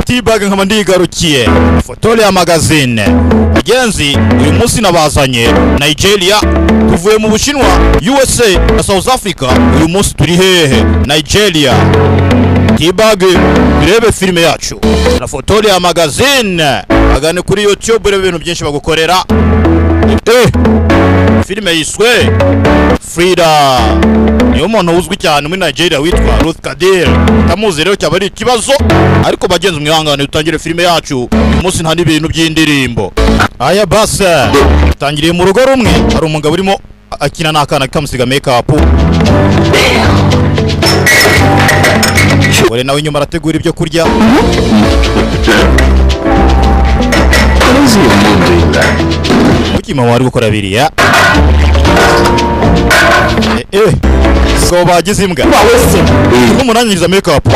T-Bag nkaba ndigarukiye Fotolia ya magazine. Bagenzi, uyu munsi nabazanye Nigeria, tuvuye mu Bushinwa, USA na South Africa. Uyu munsi turi hehe? Nigeria. T-Bag, birebe filime yacu na Fotolia ya magazine. Agane kuri YouTube urebe ibintu byinshi bagukorera. Filime yiswe Frida. Niyo muntu uzwi cyane muri Nigeria witwa Ruth Kadir. Tamuzi rero cyaba ari ikibazo, ariko bagenzi mwihangane utangire filime yacu. Uyu munsi nta n'ibintu by'indirimbo. Aya basa. Tangiriye mu rugo rumwe, hari umugabo urimo akina n'akana kamusiga makeup. Ore nawe nyuma arategura ibyo kurya. Ukima wari gukora biriya. So bagize imbwa. Umunanyiriza makeup.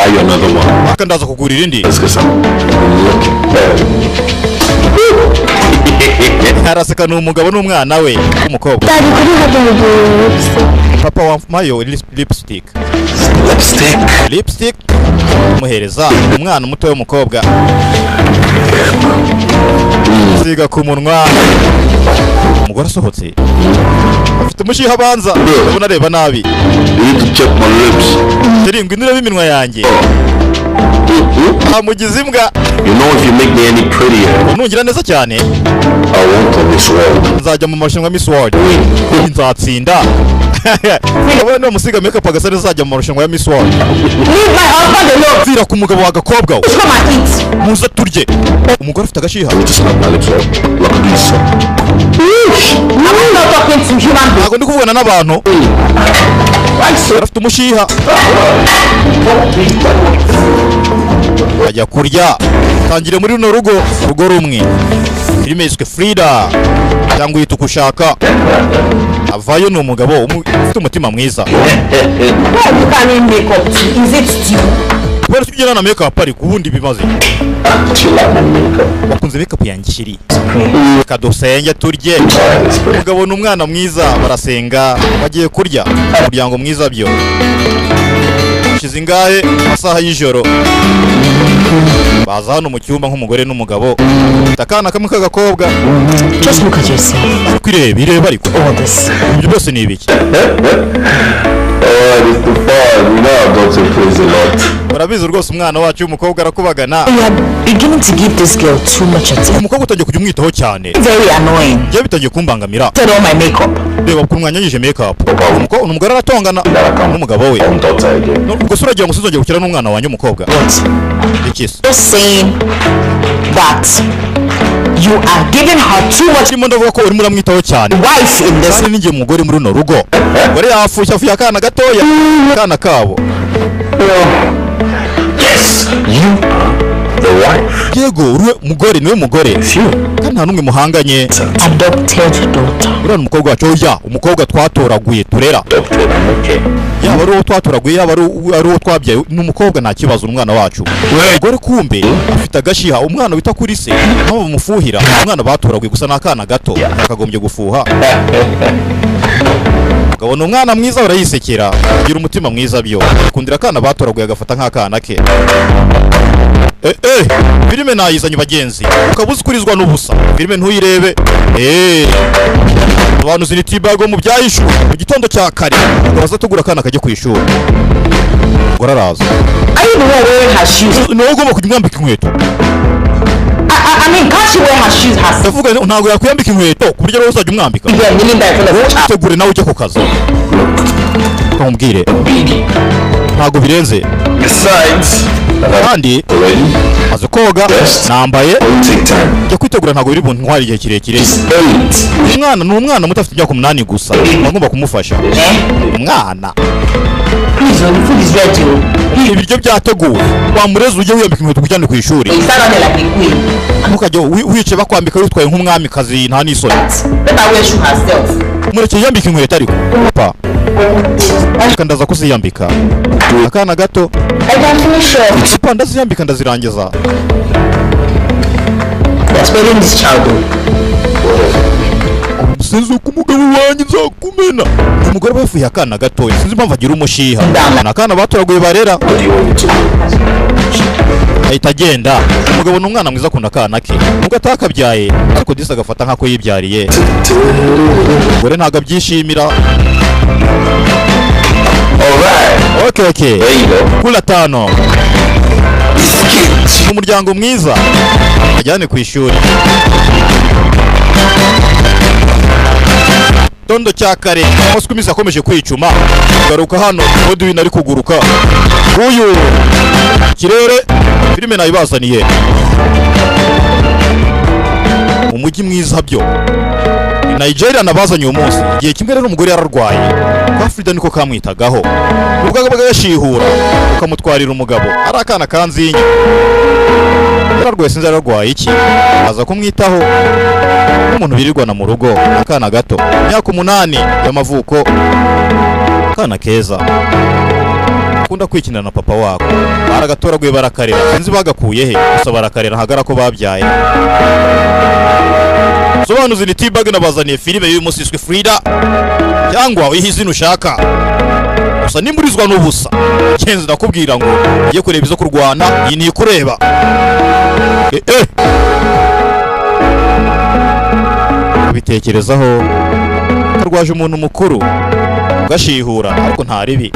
Akandaza kugurira indi. Haraseka n'umugabo n'umwana we umukobwa. Papa wa mayo lipstick. Muhereza umwana muto w'umukobwa. Siga ku munwa. Umugore asohotse. Afite umushiha banza. Ubona reba nabi. Tiringwe nirebe iminwa yanjye. Amugize imbwa. You know if you make me any prettier, nungira neza cyane, I won't on this world. Nzajya mu marushanwa Miss World. Nzatsinda. Abana musiga makeup agasare zajya mu marushanwa ya Miss World. Leave my husband alone. Zira ku mugabo wagakobwa. Come and eat. Muze turye. Umugore afite agashiha. I just snap my lips up. Look at this. I'm not talking to human beings. Ntabwo ndi kuvugana n'abantu. Afite umushiha. Ajya kurya. Tangire muri runo rugo rumwe. Filime yiswe Frida cyangwa uyita uko ushaka. Avayo ni umugabo ufite umutima mwiza. You can't make up. Is it stew? Wari tujyana na makeup ariko ubundi bimaze. Wakunze makeup yanjye shiri. Kadosenge turye. Umugabo n'umwana mwiza barasenga bagiye kurya. Umuryango mwiza byo. Shize ingahe amasaha y'ijoro. Baza hano mu cyumba nk'umugore n'umugabo. Takana kamwe k'agakobwa. Just look at yourself. Bireba ariko. All this. Ibyo byose ni ibiki? It's too far. You know I've got to praise a lot. Barabizi rwose umwana wacu umukobwa arakubagana. You are beginning to give this girl too much attention. Umukobwa utangiye kujya umwitaho cyane. Very annoying. Njye bitangiye kumbangamira. Turn on my makeup. Reba ku mwanya yije makeup. Umugore aratongana n'umugabo we. Ubwo sura agira musuzongeye gukira n'umwana wanjye umukobwa. Ikisi. Just saying that you are giving her too much. Ndimo ndavuga ko uri muramwitaho cyane. Wife in this. Kandi ninjye umugore muri runo rugo. Umugore yafushya akana gatoya. Akana kabo. Yes, you are the wife. Yego uri mugore niwe mugore. Kandi nta numwe muhanganye. Adopted daughter. Uriya umukobwa wacu oya umukobwa twatoraguye turera. Yaba ari uwo twatoraguye yaba ari uwo twabyaye n'umukobwa nta kibazo umwana wacu. Umugore kumbe afite agashiha umwana wita kuri se aho bamufuhira umwana batoraguye gusa n'akana gato akagombye gufuha. Ukabona umwana mwiza urayisekera agira umutima mwiza byo akundira akana batoraguye agafata nk'akana ke. Filime nayizanye bagenzi ukabuze kurizwa n'ubusa. Filime ntuyirebe. Abantu ziri T-Bag mu byayishu mu gitondo cya kare baza tugura akana kajye ku ishuri. Ngora araza. Are you the one wearing her shoes? No ugomba kujya mwambika inkweto. I mean, can't she wear her shoes herself? Ndavuga ntabwo yakwambika inkweto ku buryo rero uzajya umwambika. Yeah, meaning that in front of her. Tegure nawe ujye ku kazi. Kamubwire. Ntabwo birenze. Besides, kandi aze koga nambaye njya kwitegura ntabwo biri buntu ntwari igihe kirekire. Umwana ni umwana muto afite imyaka 8 gusa bagomba kumufasha. Umwana please, the food is ready. Ibiryo byateguwe wamureze ujye wiyambika inkweto kujyana ku ishuri. Ntukajye wice bakwambika witwaye nk'umwami kazi nta n'isoni. Mureke yambika inkweto ariko papa kandaza kuziyambika akana gato. Papa ndaziyambika ndazirangiza. That's where this child. sinzi uko umugabo wanjye nzakumena. Umugore bafuye akana gatoya, sinzi impamvu agira umushiha. Akana batoraguye barera. Ahita agenda. Umugabo ni umwana mwiza akunda akana ke, nubwo atakabyaye ariko disi agafata nk'ako yibyariye. Umugore ntabwo abyishimira. Okay. Kula 5. Umuryango mwiza ajyane ku ishuri. Tondo cya kare Mosco imisi akomeje kwicuma. Garuka hano Godwin ari kuguruka. Uyu kirere filime nayibazaniye. Umujyi mwiza byo. Nigeria nabazanye uyu munsi. Igihe kimwe rero umugore yararwaye. Kwa Frida niko kamwitagaho. Ubwo yashihura ukamutwarira umugabo. Ari akana kanzinya. Yararwaye sinzi yararwaye iki. Aza kumwitaho. Umuntu birirwana mu rugo akana gato. Myaka 8 y'amavuko. Akana keza. Akunda kwikinana na papa wako. Baragatoraguye barakarera. Sinzi bagakuye he. Gusa barakarera hagara ko babyaye. Sobanuzi ni T-Bag nabazaniye filime y'uyu munsi iswe Frida cyangwa uyihizina ushaka. Gusa nimburizwa n'ubusa. Kenzi nakubwira ngo ugiye kureba izo kurwana iyi ni kureba. Bitekerezaho karwaje umuntu mukuru ugashihura ariko nta ribi.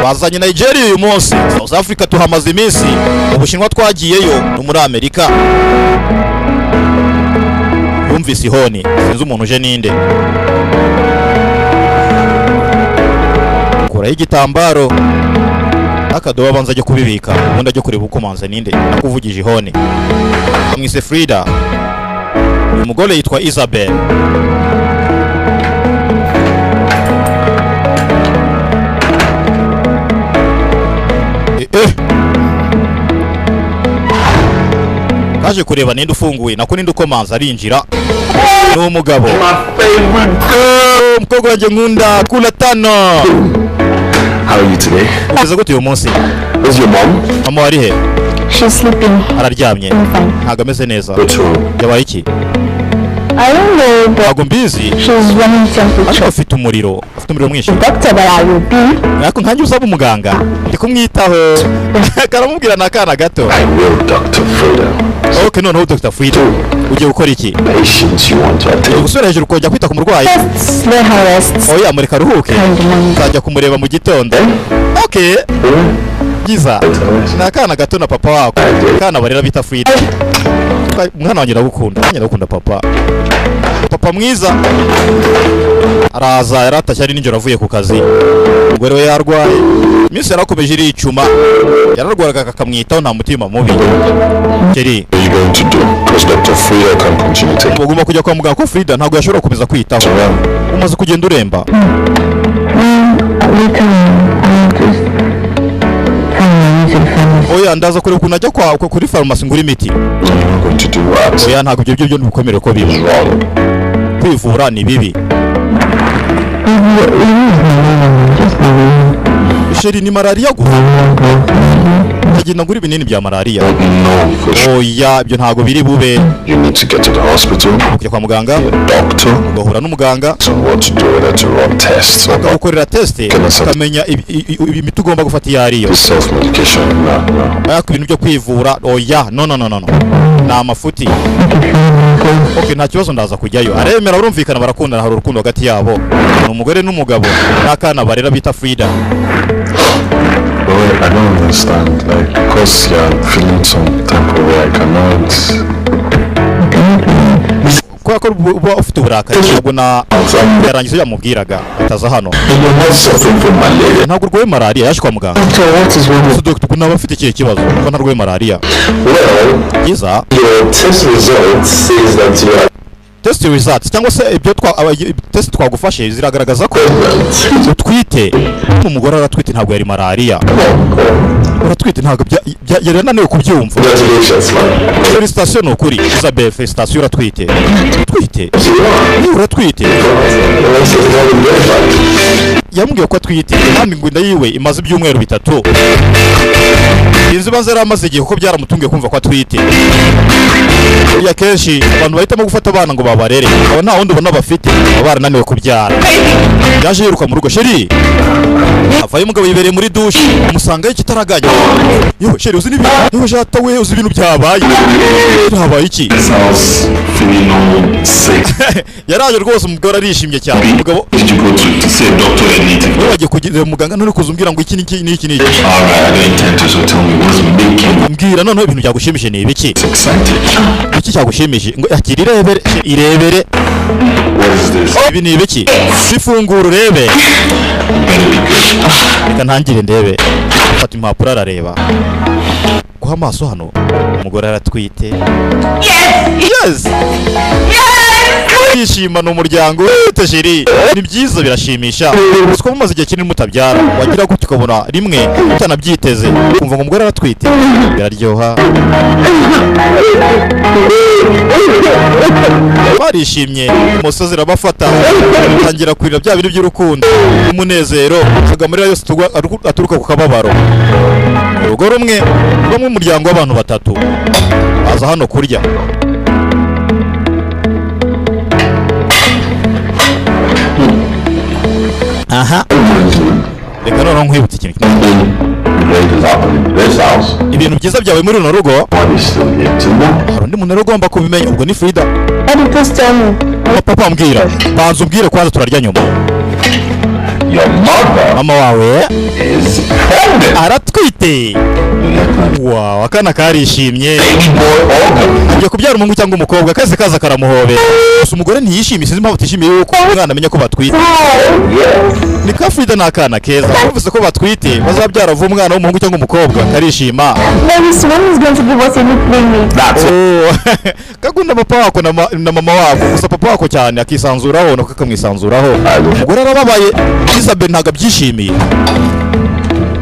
Bazanye Nigeria uyu munsi. South Africa tuhamaze iminsi. Ubushinwa twagiyeyo no muri Amerika. Yumvise ihoni. Sinzi umuntu uje ninde. Kora igitambaro. Akadoba banza ajye kubibika. Ubundi ajye kureba uko manza ninde. Nakuvugije ihoni. Amwise Frida. Uyu mugore yitwa Isabel. Kaje kureba ninde ufunguye nako ninde ukomanza arinjira. No mugabo. Mukobwa wanjye nkunda Kula 5. How are you today? Uze gute uyu munsi? Where's your mom? Mama wari he? She's sleeping. Araryamye. Ntago ameze neza. Yabaye iki? I don't know, but ntago mbizi. she's running temperature. Ariko afite umuriro mwinshi. Doctor, but I will be. Ariko nkanjye uzaba umuganga. Ndi kumwitaho. Karamubwira nakana gato. I will, Dr. Frida. Okay, no, Dr. Frida. Ugiye gukora iki? Patients you want to attend. Gusubira hejuru kujya kwita ku murwayi. Just let her rest. Oya, mureka ruhuke. Nzajya kumureba mu gitondo. Okay. Giza. Nakana gato na papa wako. Kana barera bita Frida. Umwana wanjye ndagukunda papa. Papa mwiza. Araza yaratashye ari ninjoro avuye ku kazi. Umugore we yarwaye. Minsi yarakomeje iri icuma. Yararwaraga kakamwitaho nta mutima mubi. Keri. What are you going to do? Because Dr. Frida can continue taking. Ugomba kujya kwa muganga ko Frida ntabwo yashobora gukomeza kwitaho. Umaze kugenda uremba. Oya ndaza kureba ukuntu ajya kuri farumasi ngura imiti. I'm going to do what? Oya ntabwo ibyo byo ntibikomere ko biba. Kwivura ni bibi. Sheri ni malaria gusa. Agenda ngura ibinini bya malaria. No. Oya ibyo ntabwo biri bube. You need to get to the hospital. Kujya kwa muganga. Doctor. Ugahura n'umuganga. So what to do whether to run tests or not. Ukorera test ukamenya imiti ugomba gufata iyo ariyo. Self medication. No. Ariko ibintu byo kwivura oya no. Ni amafuti. Okay, nta kibazo ndaza kujyayo. Aremera urumvikana barakundana hari urukundo hagati yabo. Ni umugore n'umugabo n'akana barera bita Frida. Well, I don't understand. Like, because you're feeling some type of way, I cannot. Kwa ko uba ufite uburakari ubwo na yarangiza yamubwiraga ataza hano. You're not suffering from malaria. Ntabwo urwaye malaria yaje kwa muganga. So what is wrong? So doctor kunaba afite ikihe kibazo ko ntarwaye malaria. Well, Giza your test result says that you are test results cyangwa se ibyo test twagufashe ziragaragaza ko utwite. Umugore aratwite ntabwo yari malaria. Uratwite ntabwo yari naniwe kubyumva. congratulations, man. Felicitation ukuri Isabel, felicitation uratwite. Uratwite. Yambwiye ko atwite kandi ngo inda yiwe imaze ibyumweru 3. sinzi banze yaramaze igihe kuko byaramutungiye kumva ko atwite. Ya kenshi abantu bahitamo gufata abana ngo babarere aba nta wundi ubona bafite baba barananiwe kubyara. Yaje yiruka mu rugo sheri avaye umugabo yibereye muri dushe umusangayo ikitaraganya. Yewe sheri uzi n'ibintu yewe jata we uzi ibintu byabaye habaye iki? Yaraje rwose umugabo arishimye cyane. Umugabo wagiye kugira muganga none kuzumbwira ngo iki n'iki mbwira noneho ibintu byagushimije ni ibiki? Iki cyagushimije ngo akiri irebere ibi ni ibiki? Sifungura urebe reka ntangire ndebe. Fata impapuro arareba guha amaso hano umugore aratwite. Yes kwishimana umuryango tejeri ni byiza birashimisha. Uko mumaze igihe kinini mutabyara wagira gutyo ukabona rimwe utanabyiteze kumva ngo umugore aratwite biraryoha. Barishimye umusozi rabafata tangira kurira bya bintu by'urukundo umunezero agamurira yose aturuka ku kababaro. Urugo rumwe bamwe umuryango w'abantu batatu baza hano kurya. Aha reka noneho nkwibutse ikintu kimwe. Ibintu byiza byawe muri runo rugo hari undi muntu ugomba kubimenya. Ubwo ni Frida. Papa mbwira banza umbwire kwanza turarya nyuma. Mama wawe aratwite. Wow akana karishimye agiye kubyara umuhungu cyangwa umukobwa kaze kaza karamuhobe. Gusa umugore ntiyishimiye sinzi impamvu atishimiye yuko umwana amenya ko batwite. Ni ka Frida n'akana keza bavuze ko batwite bazabyara vuba umwana w'umuhungu cyangwa umukobwa karishima. Kagunda papa wako na mama wako gusa papa wako cyane akisanzuraho no kakamwisanzuraho. Umugore arababaye Isabel ntago abyishimiye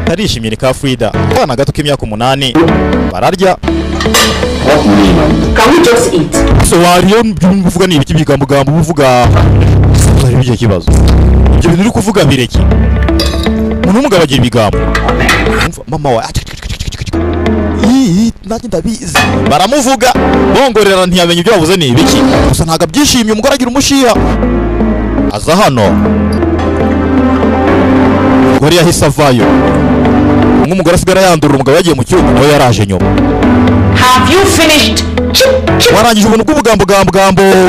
karishimye. Ni ka Frida abana gato k'imyaka 8 bararya. Can we just eat? So wariyo mvuga ni ibiki bigambo uvuga ari bije kibazo. Ibyo bintu uri kuvuga bireki. Umuntu umugabo agira ibigambo. Mama wa nanjye ndabizi baramuvuga bongorera ntiyamenye ibyo bavuze ni ibiki. Gusa ntago abyishimiye umugore agira umushiha. Aza hano umugore yahise avayo. Umugore asigara yandurura umugabo yagiye mu cyumba nawe yaraje nyuma. Have you finished? Warangije ubuntu bw'ubugambo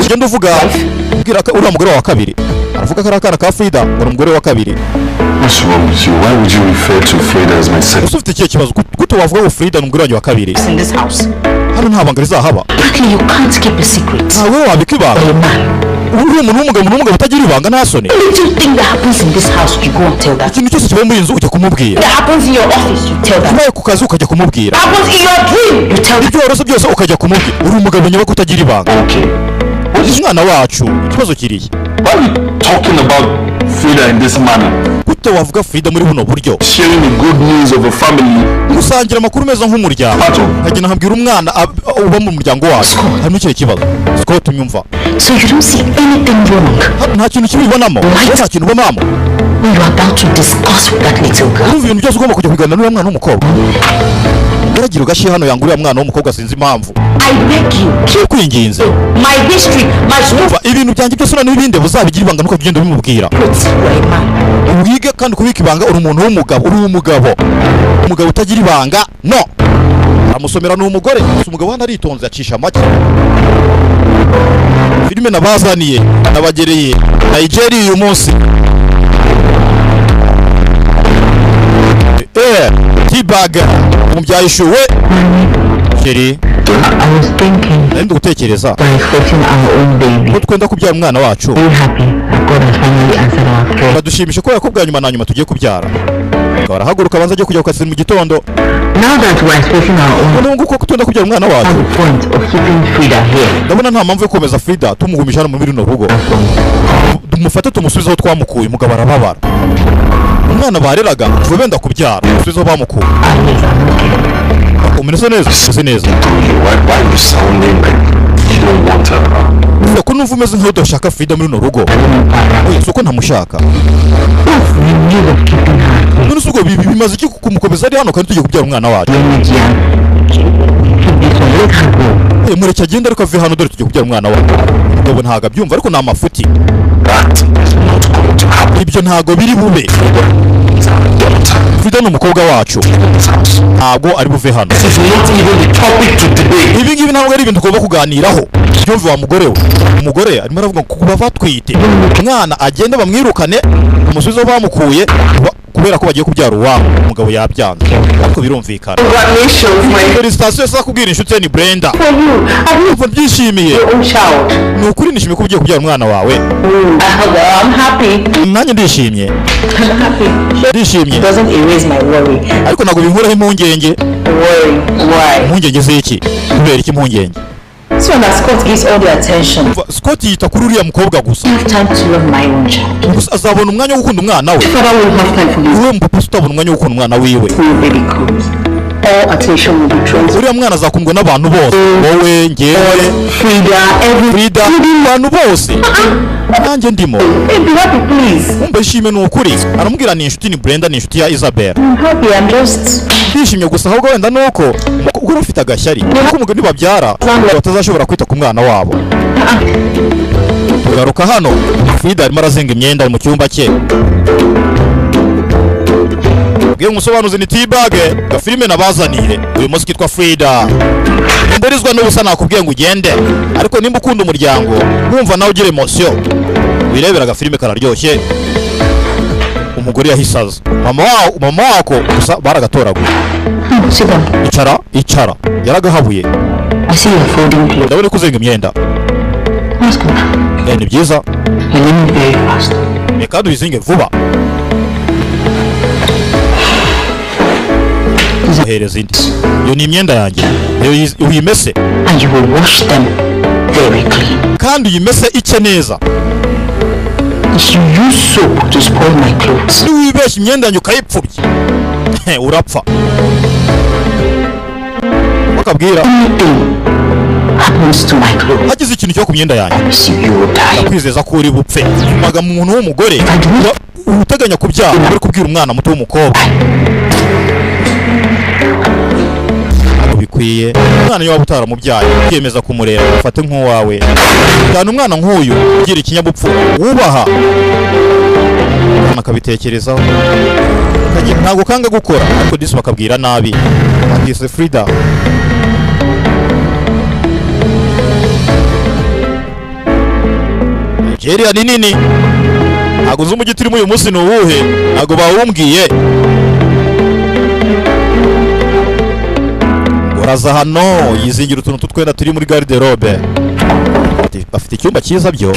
ugenda uvuga ubwira ko uri umugore wa kabiri. Aravuga ko ari akana ka Frida ngo umugore wa kabiri. What's wrong with you? Why would you refer to Frida as my second? Ufite ikihe kibazo gute wavuga ko Frida ni umugore wa kabiri? In this house. Hano nta banga rizahaba. You can't keep a secret. Ntawe wabika ibanga. Uri umuntu w'umugabo utagira ibanga nta soni. Little thing that happens in this house you go and tell that. Ikintu cyose kibaye muri inzu ujya kumubwira. That happens in your office you tell that. Kibaye ku kazi ukajya kumubwira. Happens in your dream you tell that. Ibyo warose byose ukajya kumubwira. Uri umugabo nyaba kutagira ibanga. Okay. Umwana wacu ikibazo kiriye. Why are you talking about Frida in this manner? Gute wavuga Frida muri buno buryo? Sharing the good news of a family. Musangira amakuru meza nk'umuryango. Hagina habwira umwana uba mu muryango wacu. Harimo icyo kibazo. Scott unyumva. So you don't see anything wrong. Nta kintu kibibonamo. Nta kintu ubonamo. When you are about to discuss with that little girl. Urumva ibintu byose ugomba kujya kuganira n'uwo mwana w'umukobwa. Uragira ugashi hano yanguriye umwana w'umukobwa sinzi impamvu. I beg you. Keep kwinginze. My history, my story. Ibintu byanjye byose na n'ibindi buzabigira ibanga nuko ugenda bimubwira. Wige kandi kubika ibanga uri umuntu w'umugabo, uri umugabo. Umugabo utagira ibanga no. Amusomera n'umugore, umugabo hano aritonze acisha make. Filime nabazaniye nabagereye Nigeria uyu munsi. T-Bag umbyayishuwe Sheri. I was thinking Nende gutekereza by expecting our own baby. ko twenda kubyara umwana wacu. Very happy that God has finally answered our prayer. Badushimisha ko yakubwa nyuma na nyuma tugiye kubyara. Barahaguruka banza agiye kujya kwasira mu gitondo. Now that we are expecting our own, None nguko twenda kubyara umwana what's wacu. the point of keeping Frida here? Ndabona nta mpamvu yo komeza Frida tumugumisha hano muri runo rugo. Dumufate tumusubizaho twamukuye umugabo arababara. Umwana bareraga tuve benda kubyara tumusubizaho bamukuye. Umenese neza uzi neza. Why you sounding like you don't want her around? Ko numva umeze nk'aho udashaka Frida muri runo rugo. Oya suko ntamushaka. We knew of keeping her here. None suko ariko bimaze iki kumukomeza ari hano kandi tugiye kubyara umwana wacu? Mureke agenda ariko ave hano dore tugiye kubyara umwana wacu. Umugabo ntago abyumva ariko ni amafuti. Ibyo ntago biri bube. Frida ni umukobwa wacu. Ntago ari buve hano. Ibi ngibi ntabwo ari ibintu tugomba kuganiraho. Byumve wa mugore we. Umugore arimo aravuga ko kuba batwite umwana agenda bamwirukane umusubizo bamukuye kubera ko bagiye kubyara uwabo. Umugabo yabyanze ariko birumvikana. Felicitations za kubwira inshuti ni Brenda. Umva byishimiye. Ni ukuri nishimiye ko ugiye kubyara umwana wawe. I'm happy. Nanjye ndishimye. I'm happy. Ndishimye. It doesn't erase my worry. Ariko ntabwo binkuraho impungenge. Worry. Why? Impungenge z'iki? Kubera iki impungenge? So that Scott gives all the attention. Scott yita kuri uriya mukobwa gusa. I have time to love my own child. Gusa azabona umwanya wo gukunda umwana we. Father will have time for this. Uwe mpapa utabona umwanya wo gukunda umwana wiwe. When baby comes, all attention will be drawn to Uriya mwana azakundwa n'abantu bose. Wowe, njyewe, Frida, abantu bose. Nanjye ndimo. Baby, happy please. Umva ishime ni ukuri. Aramubwira ni inshuti ni Brenda ni inshuti ya Isabel. I'm happy. I'm just. Ndishimye gusa ahubwo wenda nuko ugura ufite agashyari. Kuko umugabo nibabyara batazashobora kwita ku mwana wabo. Garuka hano. Frida arimo arazinga imyenda mu cyumba cye. Bwiye umusobanuzi ni T-Bag gafilime nabazanire. Uyu munsi kitwa Frida. Imburizwa n'ubusa nakubwiye ngo ugende. Ariko nimba ukunda umuryango, wumva nawe ugira emotion. Wirebera gafilime kararyoshye. Umugore yahisaza. Mama wako gusa baragatoraguye. Sit down. Icara. Yaragahabuye. I see you're folding clothes. Ndabona ko uzenga imyenda. That's good. Ni byiza. You're learning very fast. Reka duyizinge vuba. Hereza indi. Iyo ni imyenda yanjye. Uyimese. And you will wash them very clean. Kandi uyimese icye neza. You use soap to spoil my clothes. Wibeshya imyenda yanjye ukayipfubye. Urapfa. Bakabwira. Anything happens to my clothes, hagize ikintu cyo ku myenda yanjye. you will die. Kwizeza ko uri bupfe. Maga mu muntu w'umugore uteganya kubyara uri kubwira umwana muto w'umukobwa. Bikwiye umwana niba utaramubyaye ukiyemeza kumurera ufate nk'uwawe cyane umwana nk'uyu ugira ikinyabupfura wubaha akabitekerezaho ntabwo kanga gukora ariko disi bakabwira nabi akise Frida Nigeria ni nini ntabwo uzi umujyi turimo uyu munsi ni uwuhe ntabwo bawumbwiye uraza hano yizingira utuntu twenda turi muri garde-robe bafite icyumba cyiza byo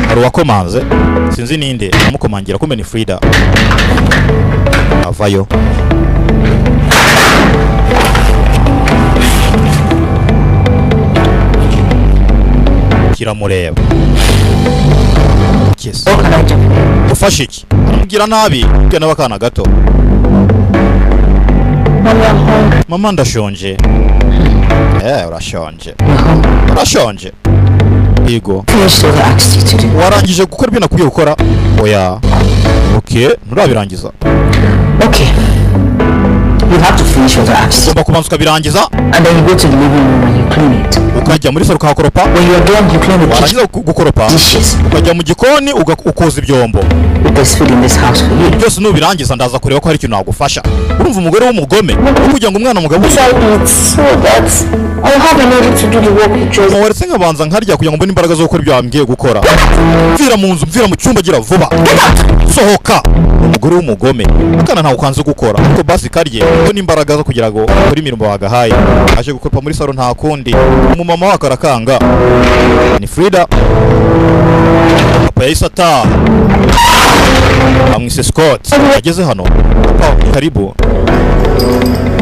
hari uwakomanze sinzi ninde amukomangira kumbe ni Frida avayo kiramureba kese ufashe iki aramubwira nabi bwe n'abakana gato Mama ndashonje. Urashonje. Yego. Warangije gukora ibyo nakubwiye gukora? Oya. Okay, nurabirangiza. Okay. You have to finish what I asked. Ugomba kubanza ukabirangiza. And then you go to the living room and you clean it. Ukajya muri salo ukahakoropa. When you are done, you clean the kitchen. Warangiza gukoropa. Dishes. Ukajya mu gikoni ukoza ibyombo. There's food in this house for you. Byose nubirangiza ndaza kureba ko hari ikintu nagufasha. Urumva umugore w'umugome kugira ngo umwana mugabo So that I'll have energy to do the work you chose. Waretse nkabanza nkarya kugira ngo mbone imbaraga zo gukora ibyo wambwiye gukora. Mvira mu nzu, mvira mu cyumba gira vuba. Sohoka. Umugore w'umugome akana ntawe ukanze gukora ariko basi karye ko n'imbaraga zo kugira ngo kuri mirimo wagahaye aje gukora muri salo nta kundi umumama wako arakanga ni Frida papa yisata amwise Scott ageze hano papa karibu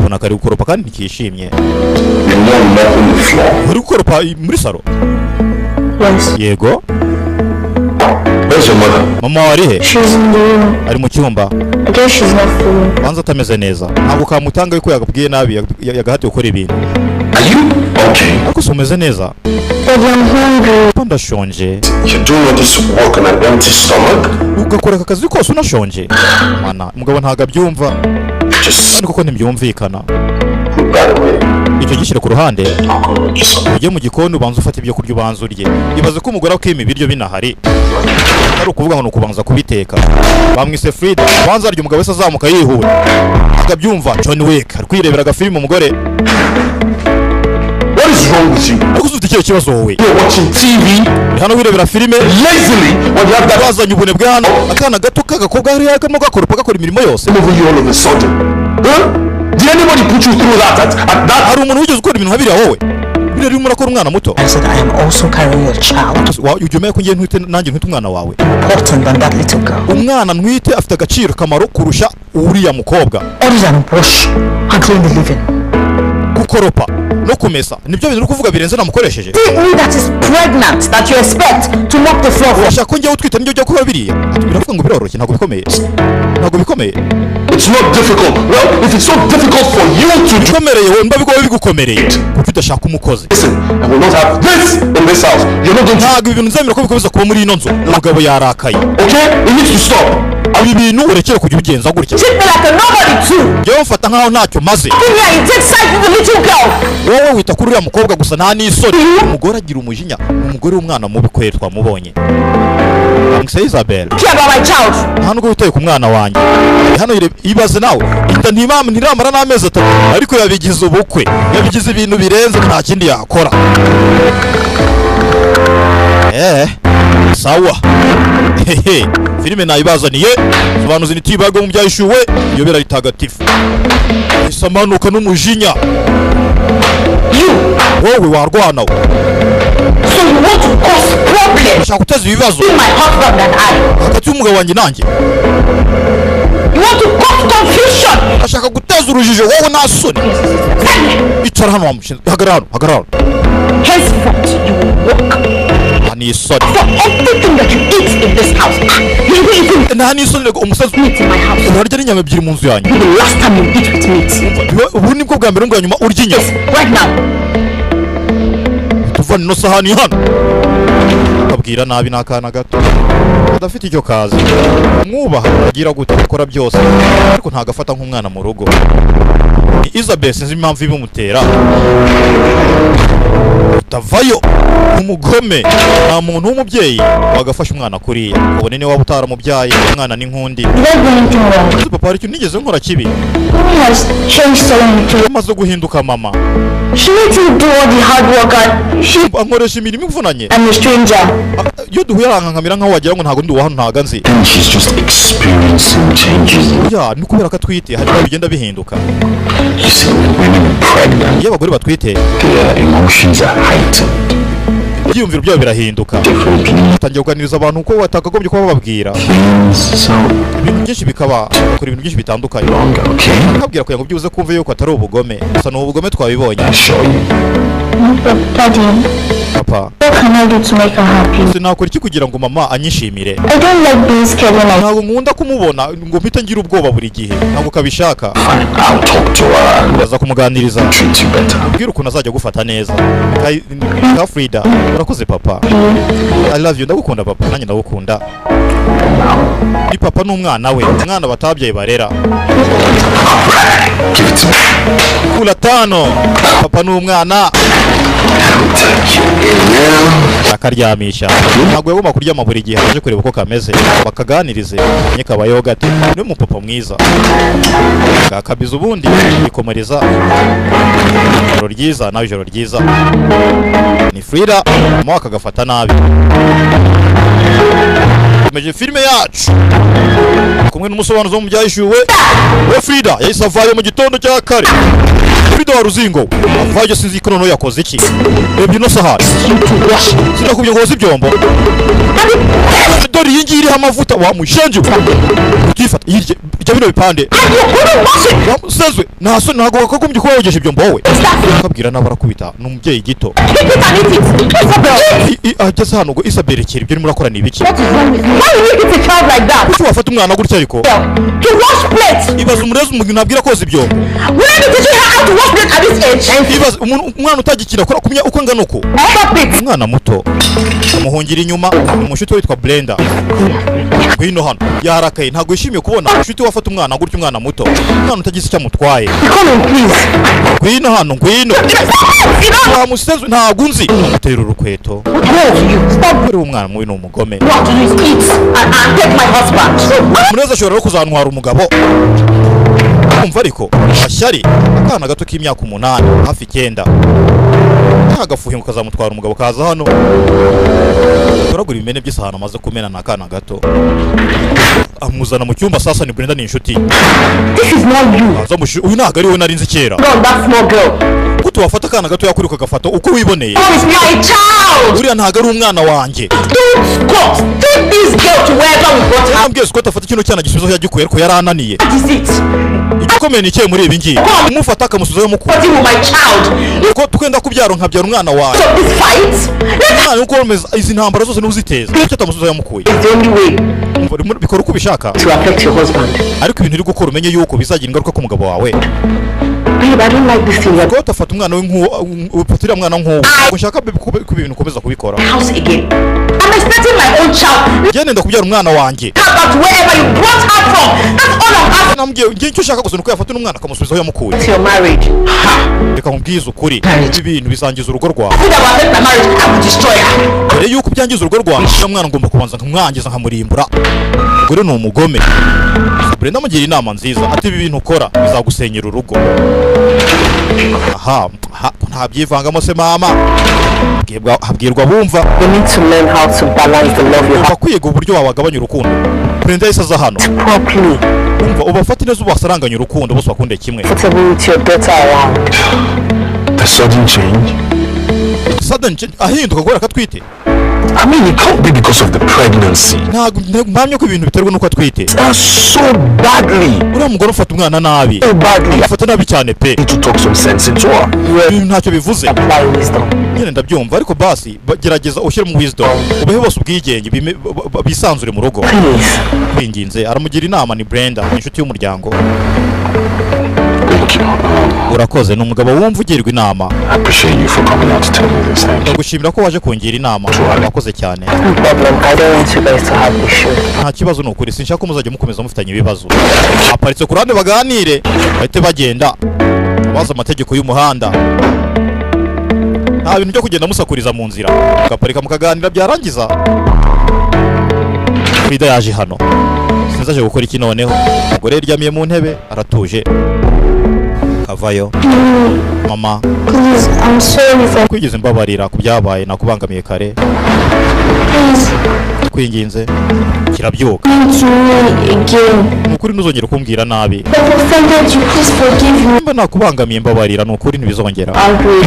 kuna karibu koropa kandi nikishimye uri koropa muri salo yego Where's your mother? mama warihe She's in the room. ari mu cyumba I guess she's not feeling. banza atameze neza ntabwo kamutanga yuko yagabwiye nabi yagahatiye gukora ibintu Are you okay? ariko se umeze neza? Daddy, I'm hungry. Papa ndashonje. You're doing all this work on an empty stomach? Ugakora aka kazi kose unashonje? Mana, umugabo ntago abyumva. Just Ariko ko ntibyumvikana. put that away. Icyo gishyira ku ruhande. I'll go make you some. Ujye mu gikoni ubanza ufata ibyo kurya ubanza urye. Ibaze ko umugore akima ibiryo binahari. Ari ukuvuga ngo nukubanza kubiteka. Bamwise Frida, banza arya umugabo wese azamuka yihuta. Akabyumva John Wick ari kwirebera agafilm umugore. What is wrong with you? Ariko ufite icyo kibazo wowe. You're watching TV Hano wirebera filime lazily when you have that bazanye ubunebwe hano akana gato k'agakobwa hari yakamo gakora imirimo yose. over you all of a sudden. Huh? Did anybody put you through that at that? Hari umuntu wigeze ukora ibintu nkabiriya wowe? Biriya urimo urakora umwana muto. I said I am also carrying your child. Ujye umenya ko ngiye ntwite nanjye ntwite umwana wawe. Important than that little girl. Umwana ntwite afite agaciro kamaro kurusha uriya mukobwa. Orders and wash and clean the living. Gukoropa no kumesa nibyo bintu uri kuvuga birenze namukoresheje. Me that is pregnant that you expect to mop the floor for. Urashaka ko njyewe utwite nibyo ujya kuba biriya? Biravuga ngo biroroshye ntabwo bikomeye. Ntabwo bikomeye. It's not difficult. Well, if it's so difficult for you to do, Bikomereye wowe mba bigoye bigukomereye. Kuko udashaka umukozi. listen, I will not have this in this house. You're not going to. Ntabwo ibintu nzemera ko bikomeza kuba muri ino nzu. Umugabo yarakaye. Okay? It needs to stop. Ibi bintu urekere kujya ubigenza gutya. Treat me like a nobody too. Njyewe mfata nkaho ntacyo maze. Come here and take side with the little girl. Wowe wita kuri uriya mukobwa gusa nta n'isoni. Umugore agira umujinya. Umugore w'umwana mubi kweri twamubonye. Bamwise Isabel. Care about my child. Nta nubwo witaye ku mwana wanjye. Hano ibaze nawe inda ntiramara n'amezi 3 ariko yabigize ubukwe. Yabigize ibintu birenze nta kindi yakora. Sawa. Hehe. Filime nayibazaniye. Sobanuzi nitibago mu byayishuwe. Iyo bera ritagatifu. Isamanuka n'umujinya. You. Wowe warwana. So you want to cause problems Ushaka guteza ibibazo between my husband and I. hagati y'umugabo wanjye nanjye. You want to cause confusion. Ashaka guteza urujijo wowe nta soni. Icara hano wamushinze. Hagarara hano. Henceforth you will work Ni isoni. for everything that you eat in this house. You will even Nta n'isoni umusazi. meat in my house. Urarya n'inyama ebyiri mu nzu yanjye. The last time you eat with meat. Ubu nibwo bwa mbere ngo nyuma urya inyama. Right now. Tuvana ino sahani hano. Kabwira nabi n'akana gato. Adafite icyo kazi. Mwubaha agira gute akora byose. Ariko ntagafata nk'umwana mu rugo. Ni Isabel sinzi impamvu ibimutera. Utavayo umugome nta muntu w'umubyeyi wagafasha umwana kuriya. Ubone niba utaramubyaye umwana n'inkundi. Did I do anything wrong? Papa hari ikintu nigeze nkora kibi. Mommy has changed so into. Amaze guhinduka mama. She needs to do all the hard work and she. Ankoresha imirimo ivunanye. I'm a stranger. Iyo duhuye arankankamira nkaho wagira ngo ntago ndi uwa hano ntaga nzi. And she's just experiencing changes. Ya ni kubera ko atwite hari ibintu bigenda bihinduka. You see, when women are pregnant, Iyo abagore batwite their emotions are heightened ibyiyumviro byabo birahinduka. differently. Batangiye kuganiriza abantu uko batakagombye kuba bababwira. So Ibintu byinshi bakora ibintu byinshi bitandukanye. longer, okay? Akabwira kugira ngo byuze kumve yuko atari ubugome. Gusa ni ubugome twabibonye. I assure you. Daddy, Papa what can I do to make her happy? sinakora iki kugira ngo mama anyishimire. I don't like being scared when I. Ntabwo nkunda kumubona ngo mpite ngira ubwoba buri gihe. Ntabwo kabishaka. Fine, I'll talk to her and Aza kumuganiriza. treat you better. Bwira ukuntu azajya gufata neza. Ka Frida urakoze papa. I love you ndagukunda papa nanjye ndagukunda. Ni papa n'umwana we. Umwana batabyaye barera. Give it to me. Kula tano. Papa n'umwana Take you in now. akaryamisha. Ntabwo yagomba kuryama buri gihe aje kureba uko kameze. Bakaganirize. Nye kabayeho gate. Ni umupapa mwiza. Gakabiza ubundi ikomereza. Ijoro ryiza nawe ijoro ryiza. Ni Frida mama akagafata nabi. Tumeje filime yacu. Kumwe n'umusobanuzi wo mu byayishuwe. We Frida yahise avayo mu gitondo cya kare. Frida wa Ruzingo avayo sinzi ko noneho yakoze iki. Ebye no sahari. Sinakubye ngo ibyombo. Dore iyi ngiyi iriho amavuta wamushenje. Utifata yirye ibyo bino bipande. Wamusezwe naso ntago wakagombye kuba wogeje ibyombo wowe. Akabwira nawe arakubita n'umubyeyi gito. Ageze hano ngo Isabel kiri ibyo murakora ni ibiki. Why you eat a child like that? Kuki wafata umwana gutya ariko To wash plates. ibaza umurezi umuntu nabwira koza ibyombo Where did you how to wash plates at this age? ibaza umwana utagikira kora kumya uko angana uko Stop it. umwana muto amuhungira inyuma umushuti witwa Brenda ngwino hano yarakaye ntago yishimiye kubona umushuti wafata umwana gutya umwana muto umwana utagize icyo amutwaye Come in, please. ngwino hano ngwino wamusenze ntago unzi amutera urukweto What you? Stop. kuri umwana mubi ni umugome What do you eat and take my husband? umuneza ashobora no kuzantwara umugabo umva ariko ashyari akana gato k'imyaka 8 hafi 9 agafuhinga kazamutwara umugabo kaza hano toragura ibimene by'isahani amaze kumena n'akana gato amuzana mu cyumba sasa ni Brenda ni inshuti This is not you. uyu ntago ari we narinzi kera No, that small girl. kuko wafata akana gato yakuri ukagafata uko wiboneye That is my child. uriya ntago ari umwana wanjye Don't Scott. Take this girl to wherever we brought her. yambwiye Scott afata kino cyana gisubizo yagikuye ariko yarananiye What is it? igikomeye ni ikihe muri ibi ngibi umufata akamusubizayo mukuru What with my child? ko twenda kubyara nkabyara umwana wawe So this fight? umwana uko rumeza izi ntambara zose n'uziteza icyo atamusubizayo yamukuye It's the only way bikora uko ubishaka to affect your husband. ariko ibintu uri gukora umenye yuko bizagira ingaruka ku mugabo wawe Babe, I don't like this thing. ko utafata umwana we uriya mwana nk'uwo ushaka ku bintu ukomeza kubikora House again. I'm expecting my own child. njye nenda kubyara umwana wanjye Come back to wherever you brought her from. That's all I'm asking. nambwiye njye icyo ushaka gusa nuko yafata n'umwana akamusubizaho yamukuye It's your marriage. reka nkubwize ukuri ibi bintu bisangiza urugo rwawe If I affect my marriage, I will destroy her. mbere yuko byangiza urugo rwawe uriya mwana ngomba kubanza nkamwangiza nkamurimbura umugore ni umugome Brenda amugira inama nziza ati ibi bintu ukora bizagusenyera urugo aha ntabyivangamo se mama habwirwa bumva You need to learn how to balance the love you have kwiga uburyo wabagabanya urukundo Brenda yahise aza hano properly. umva ubafate neza ubasaranganya urukundo bose bakunde kimwe Comfortable with your daughter around. The sudden change? ahinduka kubera ko atwite I mean, it can't be because of the pregnancy. ntabwo mpamya ko ibintu biterwa nuko atwite So badly. uriya mugore ufata umwana nabi So badly. I afata nabi cyane pe need to talk some sense into her. ibintu ntacyo bivuze Apply wisdom. nyine ndabyumva ariko basi gerageza ushyire mu wisdom ubahe bose ubwigenge bisanzure mu rugo Please. kwinginze aramugira inama ni Brenda inshuti y'umuryango Thank you. urakoze ni umugabo wumva ugirwa inama I appreciate you for coming out to tell me this. Thank you. ndagushimira ko waje kungira inama urakoze cyane No problem. I don't want you guys to have issues. nta kibazo ni ukuri sinshaka ko muzajya mukomeza mufitanye ibibazo aparitse ku ruhande baganire bahite bagenda baza amategeko y'umuhanda nta bintu byo kugenda musakuriza mu nzira mugaparika mukaganira byarangiza Frida yaje hano sinzi aje gukora iki noneho umugore yaryamiye mu ntebe aratuje kavayo mama Please, I'm sorry for kwigeze mbabarira ku byabaye nakubangamiye kare please kwinginze kirabyuka come to me again. nukuri ntuzongere kumbwira nabi If I've offended you, please forgive me. mba nakubangamiye mbabarira nukuri ntibizongera Alfred,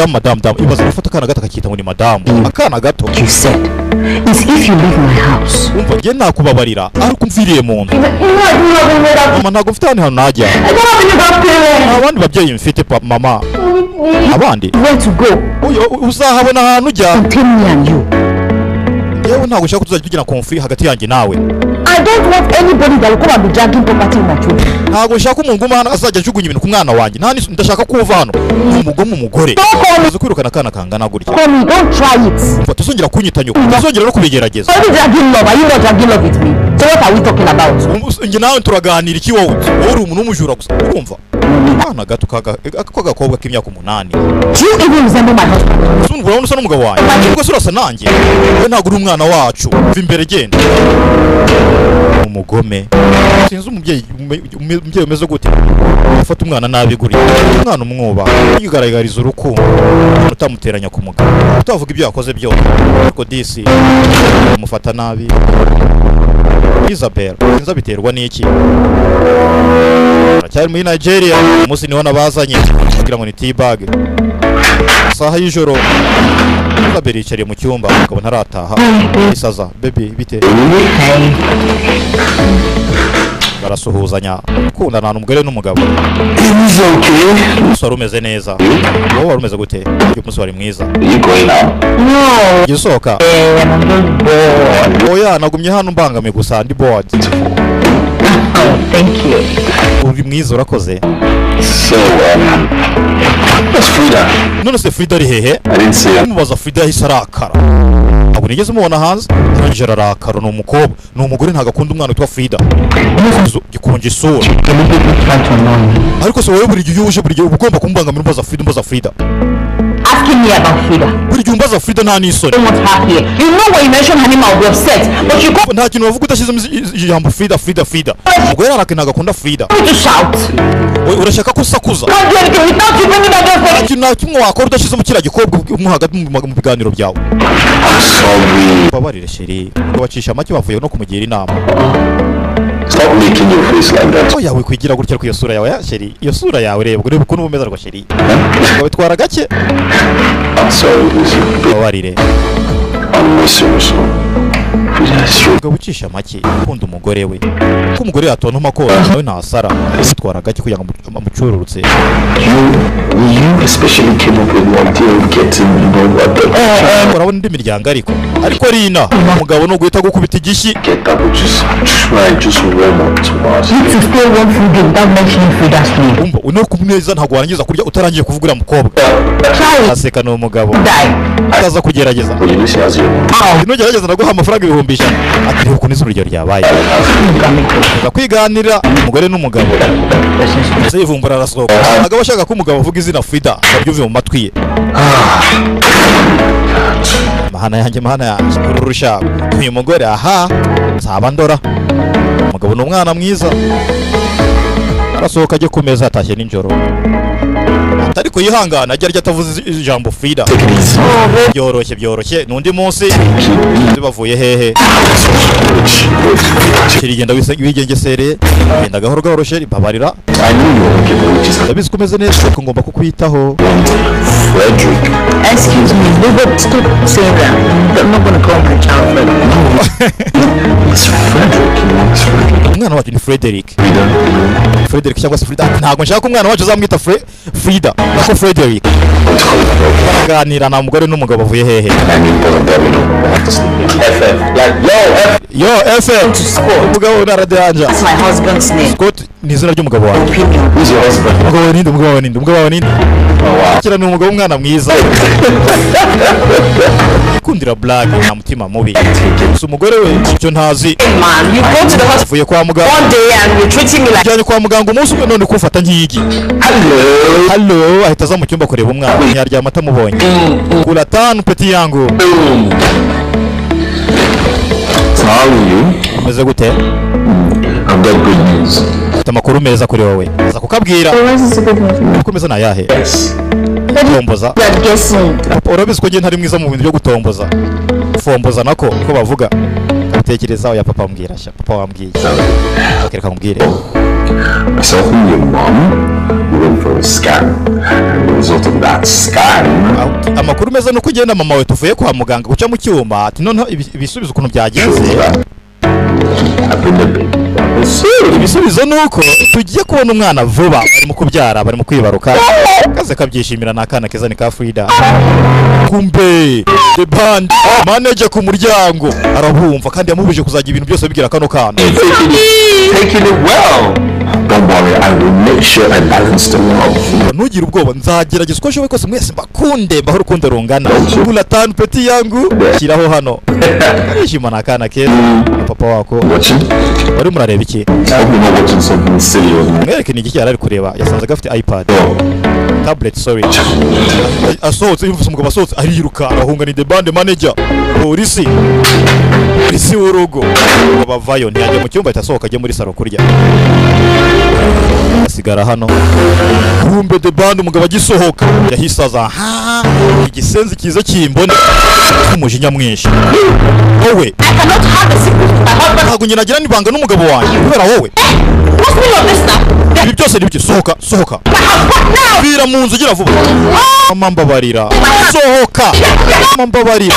madamu ibaze gufata akana gato akakita ngo ni madamu akana gato you said is if you leave my house. umva njye nakubabarira ariko umviriye mu nzu You know, I don't have another. mama ntabwo mfite ahandi hantu najya I don't have another parent. abandi babyeyi mfite mama abandi Where to go? uzahabona ahantu ujya Tell me and you. yewe ntabwo ushaka tuzajya tugira konfuri hagati yanjye nawe I don't want anybody that will come and be dragging property in my children. ntabwo nshaka umuntu uguma hano azajya ajugunya ibintu ku mwana wanjye ndashaka ko uva hano ni umugome umugore uzi kwirukana akana kangana gutya Call me, don't try it. umva tuzongera kunyita nyoko tuzongera no kubigerageza Are you dragging love? Are you not dragging love with me? So what are we talking about? njye nawe turaganira iki wowe uri umuntu w'umujura gusa urumva akana gato k'agakobwa k'imyaka 8 Do you even resemble my husband? uzi urabona usa n'umugabo wanjye ubwo se urasa nanjye we ntabwo uri umwana wacu mva imbere genda umugome sinzi umubyeyi umeze gute ufata umwana nabi guriya umwana umwuba yigaragariza urukundo utamuteranya ku mugabo utavuga ibyo yakoze byose ariko disi umufata nabi Isabel sinzi abiterwa n'iki aracyari muri Nigeria umunsi niho nabazanye kugira ngo ni teabag saha y'ijoro Isabel yicariye mu cyumba akaba ntarataha isaza baby bite barasuhuzanya kundana n'umugore n'umugabo. He's okay. Umunsi wari umeze neza. Wowe wari umeze gute? Uyu munsi wari mwiza. You going out? No. Gisohoka. I'm just bored. Oya nagumye hano mbangamiye gusa ndi bored. Oh, thank you. Uri mwiza urakoze. So, what's Frida? None se Frida ari hehe? I didn't see her. Mubaza Frida yahise arakara. Ntabwo nigeze mubona hanze. Arangije arakara ni umukobwa. Ni umugore ntago akunda umwana witwa Frida. Gikunje isura. Ariko se wowe buri gihe uje buri gihe ugomba kumbangamira umbaza Frida. Asking me about Frida. Buri gihe umbaza Frida nta n'isoni. I don't want her here. You know when you mention her name, I'll be upset. But you go Nta kintu bavuga udashizemo ijambo Frida. Ubwo yararake ntago akunda Frida. to shout. Urashaka ko sakuza. Can't do anything without you bringing that Nta up. kintu na kimwe wakora udashizemo kiriya gikobwa mo hagati mu biganiro byawe. I'm sorry. Babarire sheri. Ngo bacisha make bavuye no kumugira inama. Stop making your face like that. Oya wikwigira gutya ku iyo sura yawe ya sheri. Iyo sura yawe reba urebe ukuntu umeze rwa sheri. Wabitwara gake. I'm sorry, listen. Babarire. I'm not serious. Ngo ucisha make ukunda umugore we. Ko umugore yatontoma ko nawe ntasara. Bitwara gake kugira ngo amucururutse. You especially came up with one deal getting what the Urabona indi miryango ariko Rina umugabo no guhita gukubita igishyi. get that would just try just warm up to us. You to stay one food without mentioning Frida's name. Umva uno kumeza ntago warangiza kurya utarangiye kuvugura mukobwa. Try it. Aseka no umugabo. Die. Akaza kugerageza. But you listen as you Inogerageza naguha amafaranga 1000. Ati ukuntu izuru ryo ryabaye. Uza kwiganira umugore n'umugabo. Ese ivumbura arasohoka. Agabo ashaka ko umugabo avuga izina Frida abyuve mu matwi ye. Mahana yanjye ururusha uyu mugore aha nzaba ndora. Umugabo n'umwana mwiza. Arasohoka ajye ku meza atashye ninjoro. Ariko yihangana ajya atavuze ijambo Frida. Byoroshye nundi munsi bavuye hehe. Kirigenda wigengesere genda gahoro gahoroshe babarira. I knew you were giving which is Ndabizi kumeze neza ko ngomba kukwitaho. Frederick. Excuse me. But stop saying that. I'm not gonna call my child Frederick. It's Frederick. You know, it's Frederick. Umwana wacu ni Frederick. Frida. Frederick cyangwa se Frida. Ntabwo nshaka ko umwana wacu azamwita Frida. Nako Frederick. Baraganira na umugore n'umugabo bavuye hehe. I mean, doesn't that we know? FF. Like, Yo FM. Umugabo na Radanja. That's my husband's name. Scott ni izina ry'umugabo wawe. who's your husband? Umugabo wa ninde. Oh, wow. Kira ni umugabo umwana mwiza. Kundira black nta mutima mubi. Gusa umugore we icyo ntazi. Man, you go to the hospital Avuye kwa muganga. one day and you're treating me like Ujyanye kwa muganga umunsi umwe none kufata nk'igi. Hello, ahita aza mu cyumba kureba umwana. Ntiyaryama atamubonye. Kula tanu peti yangu. So how are you? Meze gute? I've got good news. Ufite amakuru meza kuri wowe. Aza kukabwira. Uko meze na yahe? Yes. Gutomboza. You're guessing. Urabizi ko ngiye ntari mwiza mu bintu byo gutomboza. Fomboza nako ko bavuga. Utekereza ya papa ambwira sha. Papa wambwiye. Reka mbwire. Myself and your mom, we went for a scan. And the result of that scan, Amakuru meza nuko ugenda mama we tuvuye kwa muganga guca mu cyuma ati noneho ibisubizo ukuntu byagenze. I've been a baby. Ibisubizo nuko tugiye kubona umwana vuba bari mu kubyara bari mu kwibaruka. Kaze kabyishimira nakana keza ni ka Frida. Kumbe the band manager ku muryango arabumva kandi yamubuje kuzajya ibintu byose bigira kano kana. Taking it well. Don't worry, I will make sure I balance the love. Ntugire ubwoba nzagerageza uko nshoboye kose mwese mbakunde mbaho urukundo rungana. Kula tanu peti yangu shyiraho hano. Arishima nakana keza papa wako. Watching? Wari murareba iki? I hope you're not watching something silly or Mwereke ni iki yari kureba yasanze gafite iPad. Tablet sorry. Asohotse yumvise umugabo asohotse ariruka arahunga ni the band manager. Polisi w'urugo bavayo ntiyajya mu cyumba itasohoka ajye muri salo kurya. Asigara hano. Kumbe the band umugabo agisohoka yahisaza igisenzi kiza kimbone umujinya mwinshi. Wowe ntabwo nyina agira nibanga n'umugabo wanjye kubera wowe. what's the meaning of this now? ibi byose nibyo sohoka vira mu nzu gira vuba mama mbabarira sohoka mama mbabarira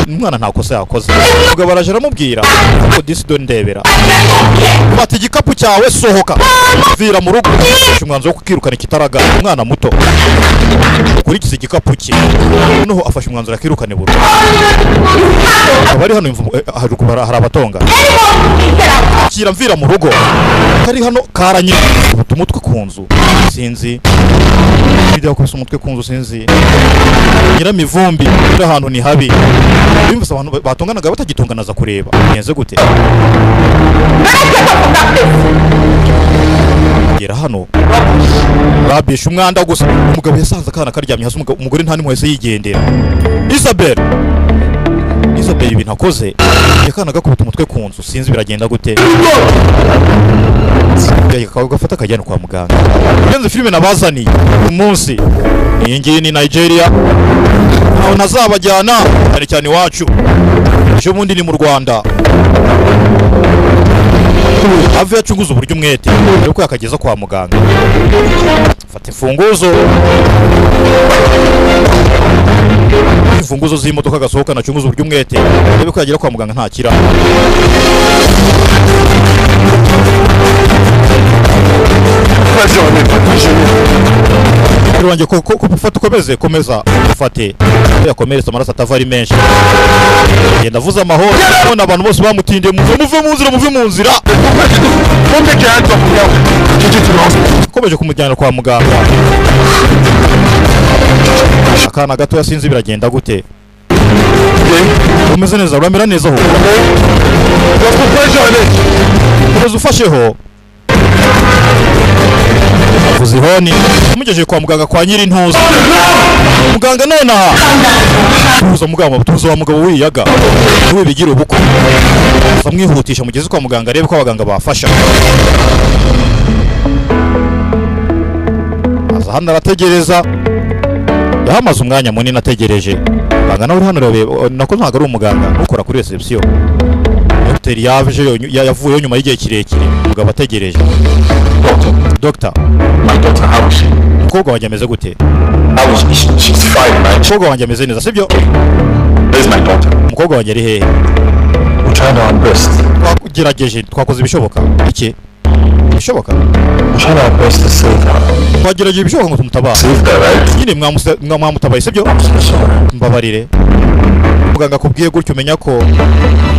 umwana nta kosa yakoze ubwo baraje aramubwira ko disido ndebera fata igikapu cyawe sohoka vira mu rugo umwanzo wo kukirukana kitaraga umwana muto kurikiza igikapu cye noneho afashe umwanzuro akirukane buru abari hano hari abatonga kira mvira mu rugo kari hano karanye umutwe ku nzu sinzi video ko umutwe ku nzu sinzi nyiramivumbi uri ahantu ni habi bimvise abantu batonganaga batagitonganaza kureba nyenze gute gera hano babisha umwanda gusa umugabo yasanze akana karyamye hasi umugore nta nimwese yigendera Isabel ibintu akoze yakana gakubita umutwe ku nzu sinzi biragenda gute gafata akajyana kwa muganga yenze filime nabazaniye umunsi iyi ngiyi ni Nigeria aho nazabajyana cyane iwacu ejo bundi ni mu Rwanda ave yacunguza uburyo umwete ariko yakageza kwa muganga fata imfunguzo z'imodoka gasohoka nacunguza uburyo umwete rebe ko yagera kwa muganga ntakira wanjye ko ufata ukomeze komeza ufate yakomeretse amaraso atava ari menshi genda avuza amahoro none abantu bose bamutindiye muve mu nzira komeje kumujyana kwa muganga akana gato yasinze biragenda gute umeze neza uramera neza ho komeza ufasheho Uzihoni umugejeje kwa muganga kwa nyiri ntuza muganga none aha tuza muganga tuza wa mugabo wiyaga niwe bigira ubukwe samwihutisha mugeze kwa muganga rebe ko abaganga bafasha aza hano arategereza yahamaze umwanya munini ategereje muganga nawe hano nako ntago ari umuganga ukora kuri reception Dr. yavuye nyuma y'igihe kirekire mugabo ategereje Doctor, my daughter, how is she? Mukobwa wanjye ameze gute? She's fine, man. Mukobwa wanjye ameze neza, sibyo? Where's my daughter? Mukobwa wanjye ari hehe? We're trying our best. Twagerageje, twakoze ibishoboka. Iki? Ibishoboka? We're trying our best to save her. Twagerageje ibishoboka ngo tumutabare. Save her, right? Nyine mwamutabaye, sibyo? I'm so sorry. Mbabarire. Muganga akubwiye gutyo umenya ko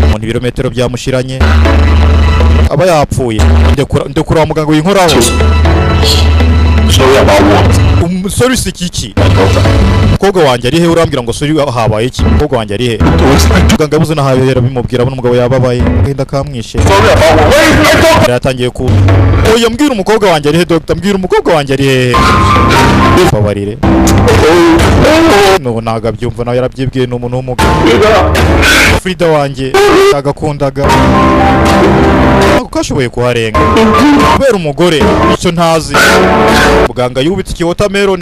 umuntu ibirometero byamushiranye aba yapfuye. Ndekura wa muganga winkoraho. Sorry about what? Sorry sikiki. My daughter. Mukobwa wanjye ari he urambwira ngo sorry habaye iki? Mukobwa wanjye ari he? Muganga yabuze nahabera bimubwira abona umugabo yababaye genda kamwishe. Sorry about what? Where is my daughter? Yatangiye ku oya mbwira umukobwa wanjye ari he Doctor mbwira umukobwa wanjye ari he. Babarire. No naga byumva nawe yarabyibwiye n'umuntu w'umugabo. Frida wanjye agakundaga. Ukashoboye kuharenga. Kubera umugore icyo ntazi. Muganga yubitse iki watermelon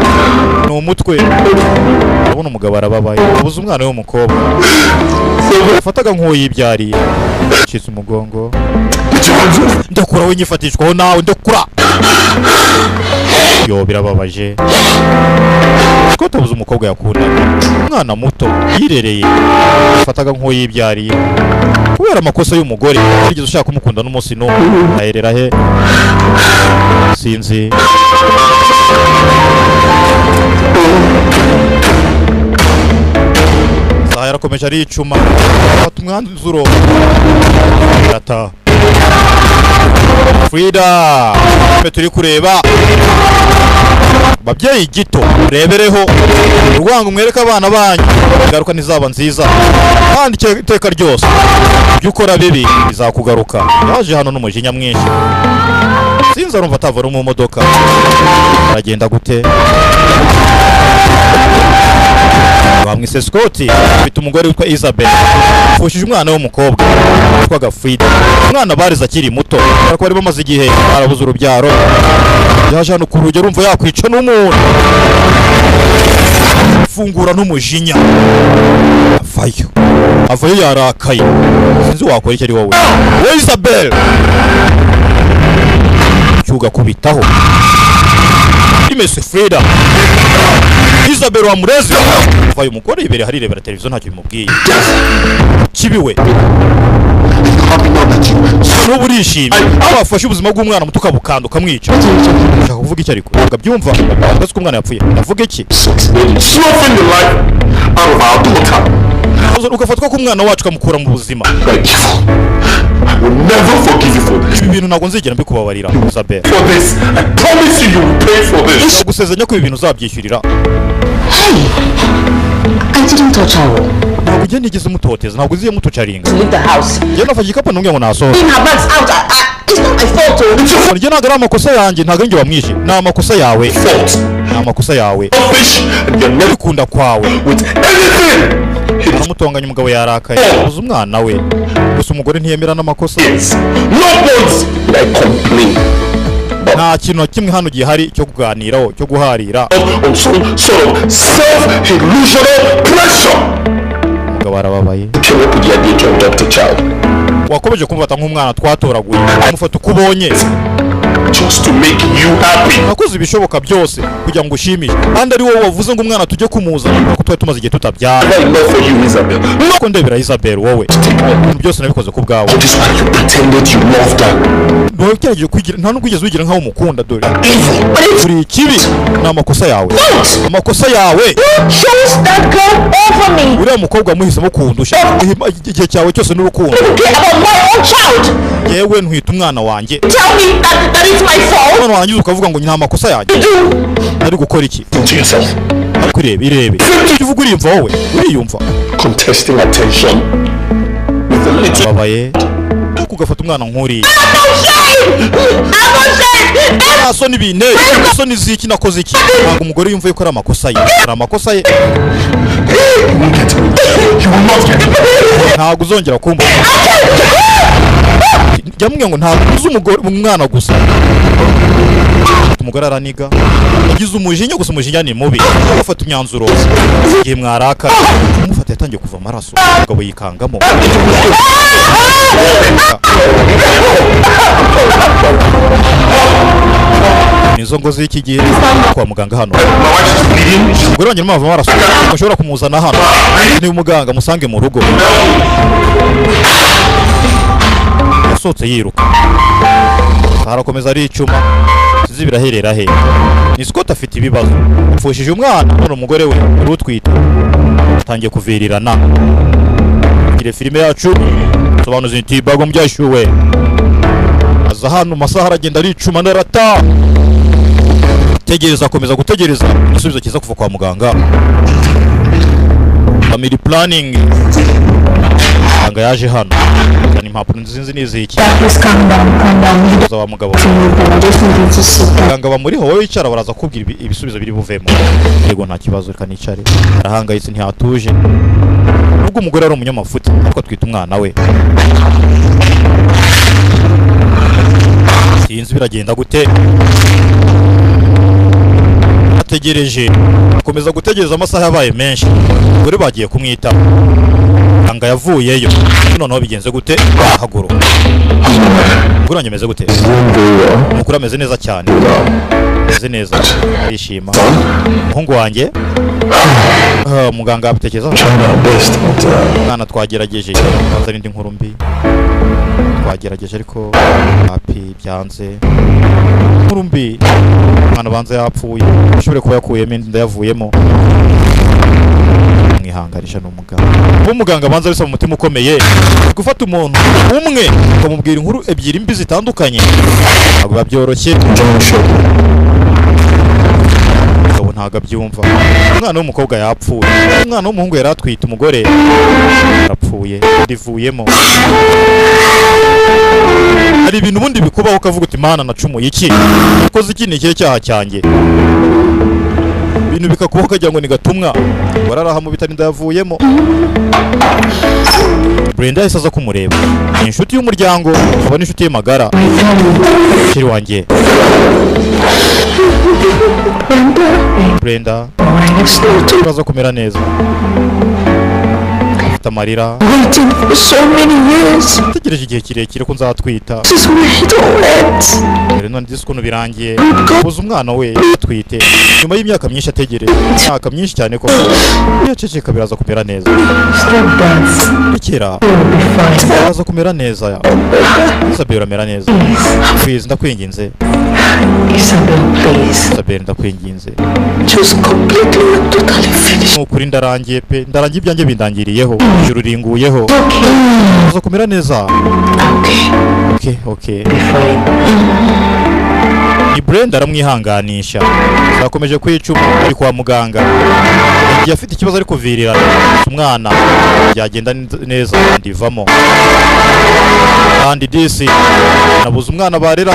no umutwe. Abona umugabo arababaye. Ubuze umwana w'umukobwa. Fataga nk'uyibyariye. Citse umugongo. Ndakura we nyifatishwaho nawe ndakura. Yo birababaje. Ko tabuze umukobwa yakundaga. Umwana muto yirereye. Fataga nk'uyibyariye. Kubera amakosa y'umugore yigeze ushaka kumukunda n'umunsi no aherera he sinzi Saha yarakomeje ari icuma fata umwanzuro ata Frida turi kureba babyeyi gito urebereho urwango mwereka abana banyu ingaruka nizaba nziza kandi iteka ryose ibyo ukora bibi bizakugaruka yaje hano n'umujinya mwinshi sinzi arumva atavura mu modoka aragenda gute bamwise Scott bita umugore witwa Isabel fushije umwana w'umukobwa witwa Frida umwana bariza akiri muto ariko bari bamaze igihe arabuze urubyaro yaje hano ku rugero urumva yakwica n'umuntu fungura n'umujinya avayo yarakaye sinzi wakora icyo ari wowe Isabel ugakubitaho Imese Freda Isabel wa Murezi vayo umugore ibere harirebera televiziyo ntacyo bimubwiye kibiwe n'uburishimye abafashe ubuzima bw'umwana muto ukabukanda ukamwica ushaka kuvuga iki ariko ukabyumva ugaze ko umwana yapfuye ndavuga iki Snuffing the life out of our daughter. ugafatwa ko umwana wacu ukamukura mu buzima I will never forgive you for this. ibi bintu ntabwo nzigera mbikubabarira Isabel For this, I promise you will pay for this. gusezanya ko ibi bintu uzabyishyurira I didn't touch her. ntabwo ugiye nigeze mutoteza ntabwo uziye mutucaringa Leave the house. njye nafashe igikapu ntumwe ngo nasohoke Bring her bags out. It's not my fault. Oh. njye ntabwo ari amakosa yanjye ntabwo ari njye wamwishe ni amakosa yawe Fault. ni amakosa yawe Selfish, and you're never kwikunda kwawe with anything. It aramutonganya umugabo yarakaye abuze umwana we gusa umugore ntiyemera n'amakosa is. Not once did I complain nta kintu na kimwe hano gihari cyo kuganiraho cyo guharira on some sort of self-illusional pressure. umugabo arababaye Came up with the idea to adopt a child wakomeje kumufata nk'umwana twatoraguye amufata uko ubonye just to make you happy. nakoze ibishoboka byose kugira ngo ushimishe kandi ari wowe wavuze ngo umwana tujye kumuzana kuko twari tumaze igihe tutabyara Not enough for you, Isabel. nuko ndebera Isabel wowe ibintu byose nabikoze ku bwawe All this while you pretended you loved her. ntiwagerageje kwigira nta nubwo ugeze wigira nk'aho umukunda dore Evil. uri ikibi ni amakosa yawe amakosa yawe Chose that girl over me. uriya mukobwa wamuhisemo kundusha igihe cyawe cyose n'urukundo Forget about my own child. yewe ntwita umwana wanjye Tell me that it's my fault. umwana wanjye ukavuga ngo nta makosa yanjye ari gukora iki To yourself. ariko irebe icyo uvuga uriyumva wowe uriyumva Contesting attention with a little. babaye ugafata umwana nk'uriya I'm ashamed. nta soni bine soni ziki nakoze iki ntabwo umugore yumva yuko ari amakosa ye ari amakosa ye You won't get me. You will not get me. ntabwo uzongera kumva yamubwiye ngo ntabwo uzi umwana gusa umugore araniga yagize umujinya gusa umujinya ni mubi afata imyanzuro igihe mwaraka umufata yatangiye kuva amaraso umugabo yikangamo nizo ngo z'iki gihe kwa muganga hano My wife is bleeding. She's umugore wanjye arimo arava amaraso mushobora kumuzana hano niba umuganga musange mu rugo yasohotse yiruka arakomeza aricuma sizi biraherera he ni Scott afite ibibazo yapfushije umwana none umugore we uri utwite atangiye kuvirirana gire filime yacu sobanuza iti bago mbyashyuwe aza hano masaha aragenda aricuma narata tegereza akomeza gutegereza igisubizo cyiza kuva kwa muganga family planning muganga yaje hano cyane impapuro nzinzi n'iziki Please calm down. You za wa mugabo don't I just need you to sit down. muganga bamuriho wowe wicara baraza kubwira ibisubizo biri buvemo yego nta kibazo reka nicare arahangayitse ntihatuje nubwo umugore ari umunyamafuti ariko twita umwana we sinzi biragenda gute ategereje akomeza gutegereza amasaha yabaye menshi umugore bagiye kumwitaho muganga yavuyeyo noneho bigenze gute ahaguruka umugore wanjye ameze gute umugore ameze neza cyane ameze neza arishima umuhungu wanjye muganga abitekerezaho mwana twagerageje bazana indi nkuru mbi twagerageje ariko hapi byanze nkuru mbi umwana banza yapfuye ashobore kuba yakuyemo inda yavuyemo mwihanganisha n'umuganga umuganga banza bisaba umutima ukomeye gufata umuntu umwe ukamubwira inkuru ebyiri mbi zitandukanye ntabwo biba byoroshye ntabwo abyumva umwana w'umukobwa yapfuye umwana w'umuhungu yari atwite umugore arapfuye rivuyemo hari ibintu ubundi bikubaho ukavuga uti mana nacumuye iki nakoze iki ni ikihe cyaha cyanjye ibintu bikakubaho ukagira ngo ni gatumwa wararaha mu bitaro inda yavuyemo Brenda yahise aza kumureba ni inshuti y'umuryango akaba n'inshuti ye magara kiri wanjye Brenda uraza kumera neza afite amarira. Waiting for so many years. Tegereje igihe kirekire ko nzatwita. This is where it all ends. Dore none disi ukuntu birangiye. Ubuze umwana we atwite. Nyuma y'imyaka myinshi ategereje. Imyaka myinshi cyane ko yaceceka biraza kumera neza. Stop dance. Bikira. You'll be fine. Biraza kumera neza. Isabel amera neza. Please ndakwinginze. Isabel, please. Isabel ndakwinginze. Just completely and totally finish. Nukuri ndarangiye pe. Ndarangiye ibyanjye bindangiriyeho. Ijuru ringuyeho. Okay. Biraza kumera neza. Okay. Be fine. Ni Brenda aramwihanganisha. Zakomeje kwicuma ari kwa muganga. Yagiye afite ikibazo ari kuvirirana. Umwana byagenda neza ndivamo. Kandi disi nabuze umwana barera.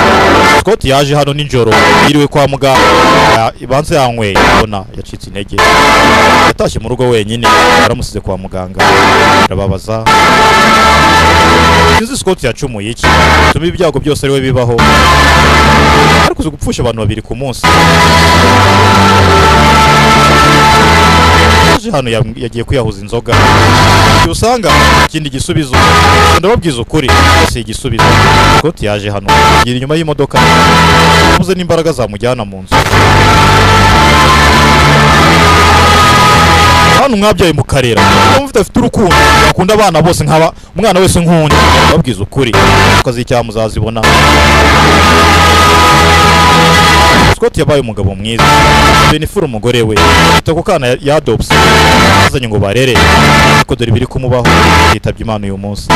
Scott yaje hano ninjoro yiriwe kwa muganga. Ibanze yanyweye ubona yacitse intege. Yatashye mu rugo wenyine aramusize kwa muganga. Arababaza. Sinzi Scott yacumuye iki. Tuma ibyago byose ari we bibaho. Ariko uzi gupfusha abantu babiri ku munsi. Yaje hano yagiye kwiyahuza inzoga. Usanga ikindi gisubizo. Ndababwiza ukuri ese igisubizo. Scott yaje hano gira inyuma y'imodoka. Ubuze n'imbaraga zamujyana mu nzu. Hano mwabyaye mu karera. Mufite afite urukundo. Akunda abana bose nkaba umwana wese nk'undi. Ndababwiza ukuri. Akazi icyaha muzazibona. Scott yabaye umugabo mwiza. Benefura umugore we. Ita ku kana yadopse. Azanye ngo barere. Ariko dore biri kumubaho. Yitabye Imana uyu munsi.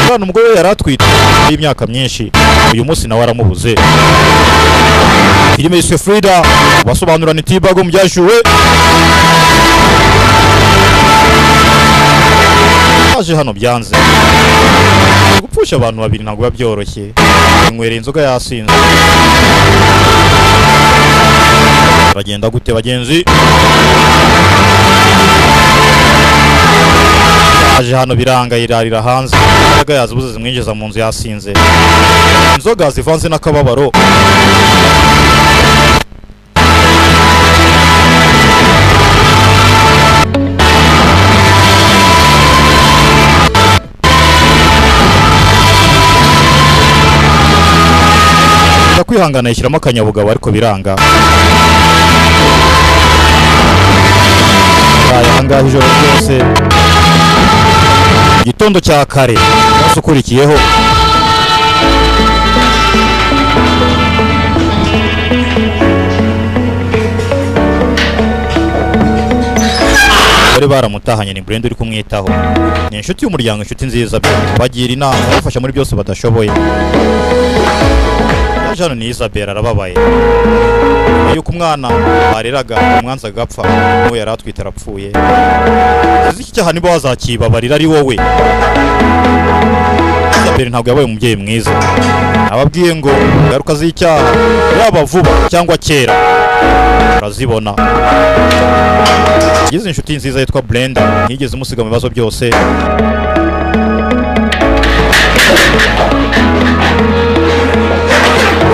Umwana umugore we yaratwite y'imyaka myinshi. Uyu munsi nawe aramubuze. Filime yiswe Frida. Basobanura ni Tibago mubyashuwe. Aje hano byanze. Gupfusha abantu babiri ntabwo biba byoroshye. Inywera inzoga yasinze. Bagenda gute bagenzi? Aje hano biranga irarira hanze. Inzoga yazibuze zimwinjiza mu nzu yasinze. Inzoga zivanze n'akababaro. Kwihangana yishyiramo akanyabugabo ariko biranga. Ahangaha ijoro ryose igitondo cya kare umunsi ukurikiyeho bari baramutahanye. Ni Brenda uri kumwitaho. Ni inshuti y'umuryango, inshuti nziza. Bagira inama bafasha muri byose badashoboye. Hano ni Isabel arababaye. Yuko umwana bareraga umwanza agapfa n'uwo yari atwite arapfuye. Uzi iki cyaha niba wazakibabarira ari wowe. Isabel ntabwo yabaye umubyeyi mwiza. Ababwiye ngo garuka z'icyaha yaba vuba cyangwa kera urazibona. Yize inshuti nziza yitwa Brenda ntiyigeze imusiga mu bibazo byose.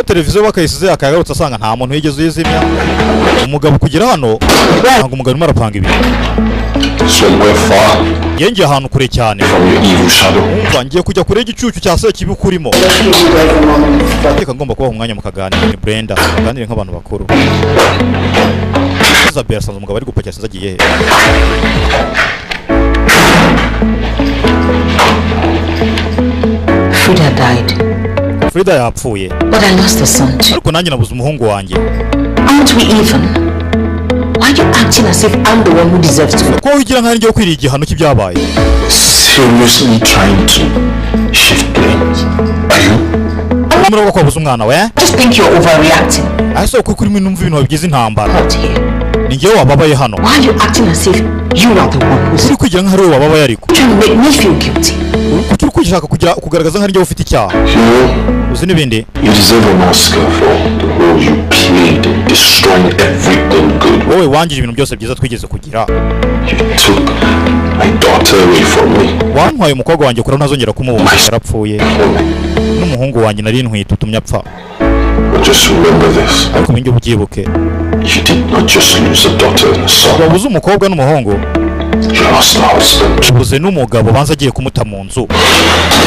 Televiziyo bakayisize akagarutse asanga nta muntu yigeze uyizimya. Umugabo kugira hano ntabwo umugabo arimo arapanga ibintu. Yengeye ahantu kure cyane. Umva ngiye kujya kure y'igicucu cya se kibi kurimo. Reka ngomba kubaha umwanya mukaganira. Ni Brenda muganire nk'abantu bakuru. Isabel asanze umugabo ari gupakira sinzi agiye he. Frida died. Frida yapfuye. But I lost a son too. Ariko nanjye nabuze umuhungu wanjye. Aren't we even? Why are you acting as if I'm the one who deserves to? Ko wigira nka ngiye kwiriye igihano cy'ibyabaye. Seriously trying to shift blame? Are you? Umurego ko wabuze umwana we? Just think you're overreacting. Ase uko kuri mwe numva ibintu bigize intambara. Not here. Ni ngiye wababaye hano. Why are you acting as if you are the one who's Uri kugira nka ari wowe wababaye ariko. trying to make me feel guilty? Kuki uri kugishaka kugaragaza nka ngiye ufite icyaha. Uzi n'ibindi? You deserve an Oscar for the role you played in destroying everything good. Wowe wangije ibintu byose byiza twigeze kugira. You took my daughter away from me. Wantwaye umukobwa wanjye kuri ntazongera kumubona. Yarapfuye. N'umuhungu wanjye nari ntwite utumye apfa. But just remember this. Ariko binjye ubyibuke. You did not just lose a daughter and a son. Wabuze umukobwa n'umuhungu. Lost husband. ubuze n'umugabo banza agiye kumuta mu nzu.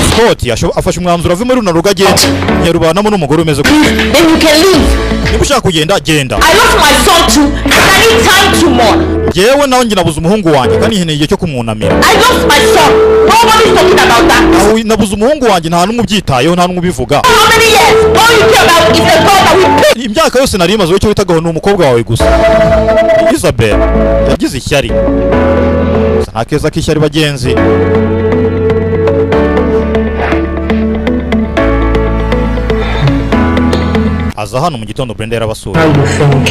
Scott afashe umwanzuro ave muri runo rugo agenda nyarubanamo n'umugore umeze gutya. Then you can leave. Niba ushaka kugenda genda. I lost my son too, and I need time to mourn. Jewe nawe njye nabuze umuhungu wanjye kandi nkeneye igihe cyo kumunamira. I lost my son. Nobody's talking about that. Aho nabuze umuhungu wanjye nta n'umwe ubyitayeho nta n'umwe ubivuga. How many years? All you care about is the God that we pick. Imyaka yose nari imaze icyo witagaho ni umukobwa wawe gusa. Isabel yagize ishyari. Nta keza k'ishyari bagenzi. Aza hano mu gitondo Brenda yarabasuye. How you think?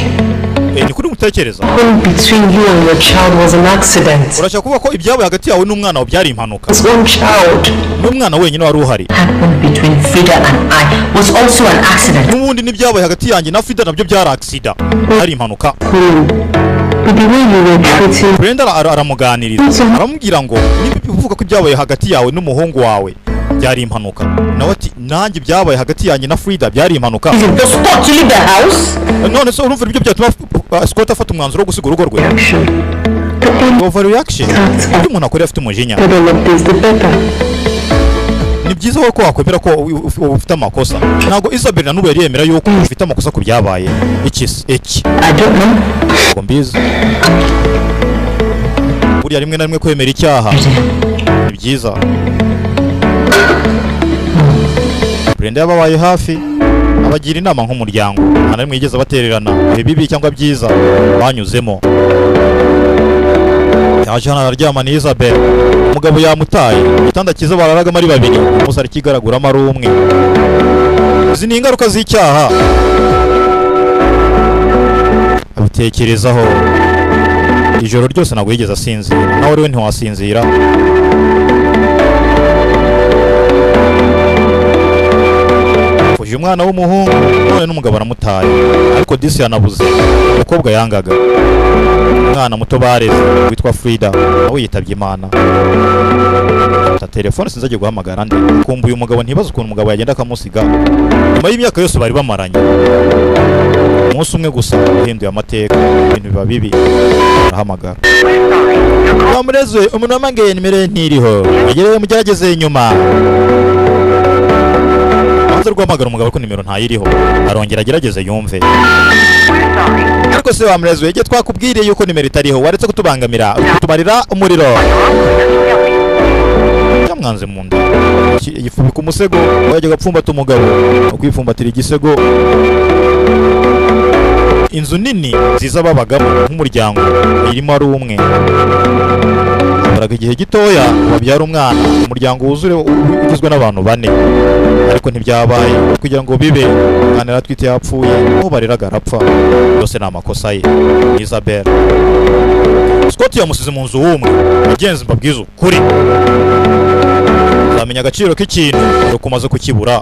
Ni kuri mutekereza. Going between you and your child was an accident. Urashaka kuvuga ko ibyabaye hagati yawe n'umwana wawe byari impanuka. His own child. N'umwana wenyine wari uhari. Happened between Frida and I was also an accident. N'ubundi n'ibyabaye hagati yanjye na Frida nabyo byari accident. Ari impanuka. But the way you were treating Brenda aramuganiriza. Aramubwira ngo niba uvuga ko ibyabaye hagati yawe n'umuhungu wawe byari impanuka. Nawe ati nanjye byabaye hagati yanjye na Frida byari impanuka. Is it the Scott to leave the house? None se urumva ibyo byatuma Scott afata umwanzuro wo gusiga urugo rwe. reaction. Overreaction. Iyo umuntu akora afite umujinya. The better of this, the better. Ni byiza ko wakwemera ko ufite amakosa. Ntabwo Isabel na n'ubu yari yemera yuko ufite amakosa ku byabaye. Iki I don't know. ngo mbizi. Buriya rimwe na rimwe kwemera icyaha ni byiza. Brenda yababaye hafi abagira inama nk'umuryango nta rimwe yigeze batererana bibi cyangwa byiza banyuzemo. Yaje hano araryama ni Isabel umugabo yamutaye igitanda cyiza bararaga ari babiri umusari kigaraguramo ari umwe. Izi ni ingaruka z'icyaha abitekerezaho ijoro ryose ntabwo yigeze asinzira nawe rero ntiwasinzira. Uje umwana w'umuhungu none n'umugabo aramutaye ariko disi yanabuze umukobwa yangaga umwana muto bareze witwa Frida nawe yitabye Imana. Ta telefone sinzagiye guhamagara nde kumbuye umugabo ntibaze ukuntu umugabo yagenda akamusiga nyuma y'imyaka yose bari bamaranye. Umunsi umwe gusa uhinduye amateka ibintu biba bibi arahamagara. Namureze umuntu wamangeye nimero ntiriho agereye mugerageze inyuma. Rwamagara umugabo ko nimero ntayiriho arongera agerageze yumve. Ariko se wamurezwe igihe twakubwiriye yuko nimero itariho waretse kutubangamira kutumarira umuriro. Yamwanze mu nda yifubika umusego wajya gapfumbata umugabo ukwipfumbatira igisego. Inzu nini nziza babagamo nk'umuryango irimo ari umwe. Baraga igihe gitoya babyara umwana umuryango wuzure ugizwe n'abantu bane ariko ntibyabaye kugira ngo bibe umwana yaratwite yapfuye aho bariraga arapfa. Yose ni amakosa ye. Isabel Scott yamusize mu nzu w'umwe agenzi mbabwiza ukuri zamenya agaciro k'ikintu uko umaze kukibura.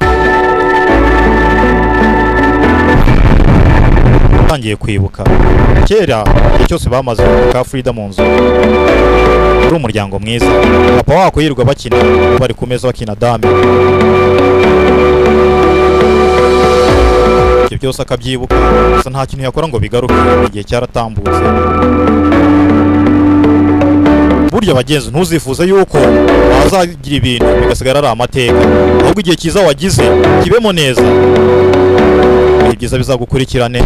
Tangiye kwibuka kera cyose bamaze ka Frida mu nzu uri umuryango mwiza papa wako yirirwa bakina bari ku meza bakina dame. Ibyo byose akabyibuka gusa nta kintu yakora ngo bigaruke igihe cyaratambutse. Burya bagenzi ntuzifuze yuko wazagira ibintu bigasigara ari amateka ahubwo igihe cyiza wagize kibemo neza ibyiza bizagukurikirane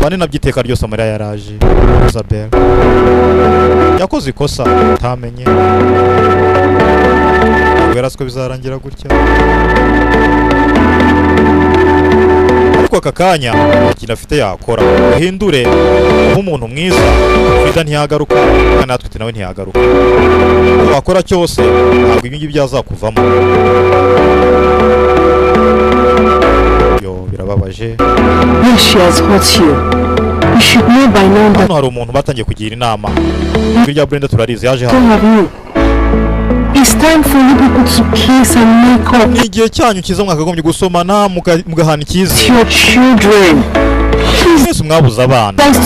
bane nabyiteka ryose amarira yaraje. Isabel yakoze ikosa utamenye ubwo bizarangira gutya ariko aka kanya ikintu afite yakora uhindure nk'umuntu mwiza. Frida ntiyagaruka kandi natwe nawe ntiyagaruka. Wakora cyose ntabwo ibi ngibi byazakuvamo. Birababaje. Yes, she has hurt you. You should know by now that hano hari umuntu batangiye kugira inama. Ijwi rya Brenda turarizi yaje I hano. have you. It's time for you people to kiss and make up. Ni igihe cyanyu cyiza mwakagombye gusomana mugahana ikize. Your children. Mwese mwabuze abana. Thanks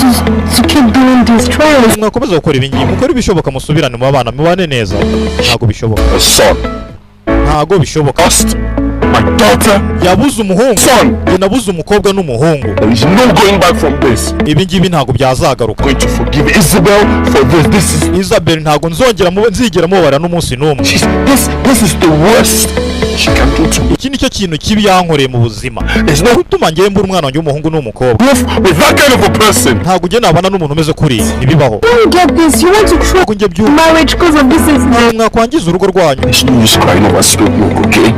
to keep doing this trials. Mwakomeza gukora ibi ngibi mukora ibishoboka musubirane mu bana mubane neza. Ntabwo bishoboka. A son. Ntabwo bishoboka. Lost. my daughter, yabuze umuhungu, son. njye nabuze umukobwa n'umuhungu. There is no going back from this. Ibi ngibi ntabwo byazagaruka. I'm going to forgive Isabel for this. This is Isabel ntabwo nzigera mubara n'umunsi n'umwe. this is the worst she can do to me. Iki nicyo kintu kibi yankoreye mu buzima. There's no Gutuma njye mbura umwana wanjye w'umuhungu n'umukobwa. live with that kind of a person. Ntabwo njye nabana n'umuntu umeze kuri ntibibaho. You get this. You want to throw Ntabwo njye byumva marriage because of this is mwakwangiza urugo rwanyu. There's no use crying over spilled milk, okay?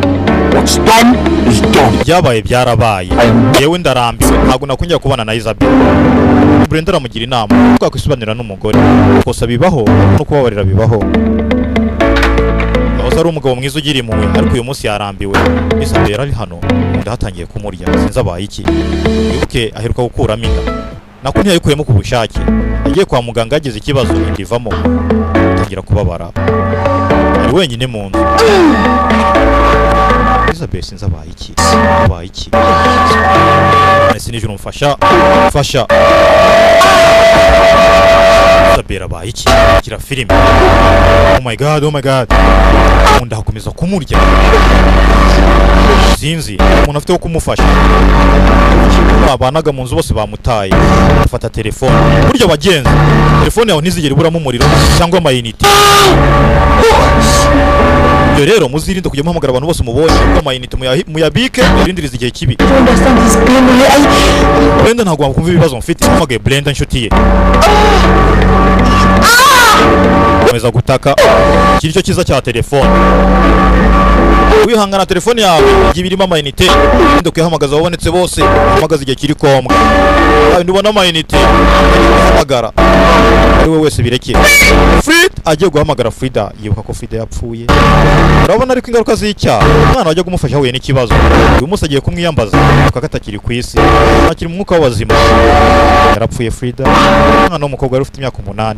What's done is done. Byabaye byarabaye. Yewe ndarambiwe. Ntabwo nakongera kubana na Isabel. Brenda aramugira inama ko akwisobanurira n'umugore. Kosa bibaho no kubabarira bibaho. Yahoze ari umugabo mwiza ugira impuhwe ariko uyu munsi yarambiwe. Isabel ari hano undi hatangiye kumurya. Sinzi abaye iki. Wibuke aheruka gukuramo inda. Nako ntiyayikuyemo ku bushake. Yagiye kwa muganga yagize ikibazo indivamo. Atangira kubabara. Ari wenyine mu nzu. Isabel sinzi abaye iki. Abaye iki. Nasi nijoro umfasha. Fasha. Isabel abaye iki. Kira filime. Oh my god, oh my god. Undi hakomeza kumurya. Sinzi umuntu afite wo kumufasha. Abanaga mu nzu bose bamutaye. Afata telefone. Buryo bagenzi. Telefone yawe ntizigere iburamo umuriro cyangwa amayinite. Ibyo rero muzirinde kujya muhamagara abantu bose mubonye ko amayinite muyabike murindiriza igihe kibi. to understand this pain. Brenda ntabwo wakumva ibibazo mfite. Mpamagaye Brenda inshuti ye. Komeza gutaka. Iki nicyo cyiza cya telefone. Wihangana telefone yawe igihe irimo amayinite. Wenda kuyahamagaza wabonetse bose. Hamagaza igihe kiri kombwa. Kandi ubona amayinite. Hamagara. Ari we wese birekeye. Fred agiye guhamagara Frida. Yibuka ko Frida yapfuye. Urabona ariko ingaruka z'icyaha. Umwana wajya kumufasha ahuye n'ikibazo. Uyu munsi agiye kumwiyambaza. Kuko atakiri ku isi. Akiri mu mwuka w'abazima. Yarapfuye Frida. Umwana w'umukobwa wari ufite imyaka 8.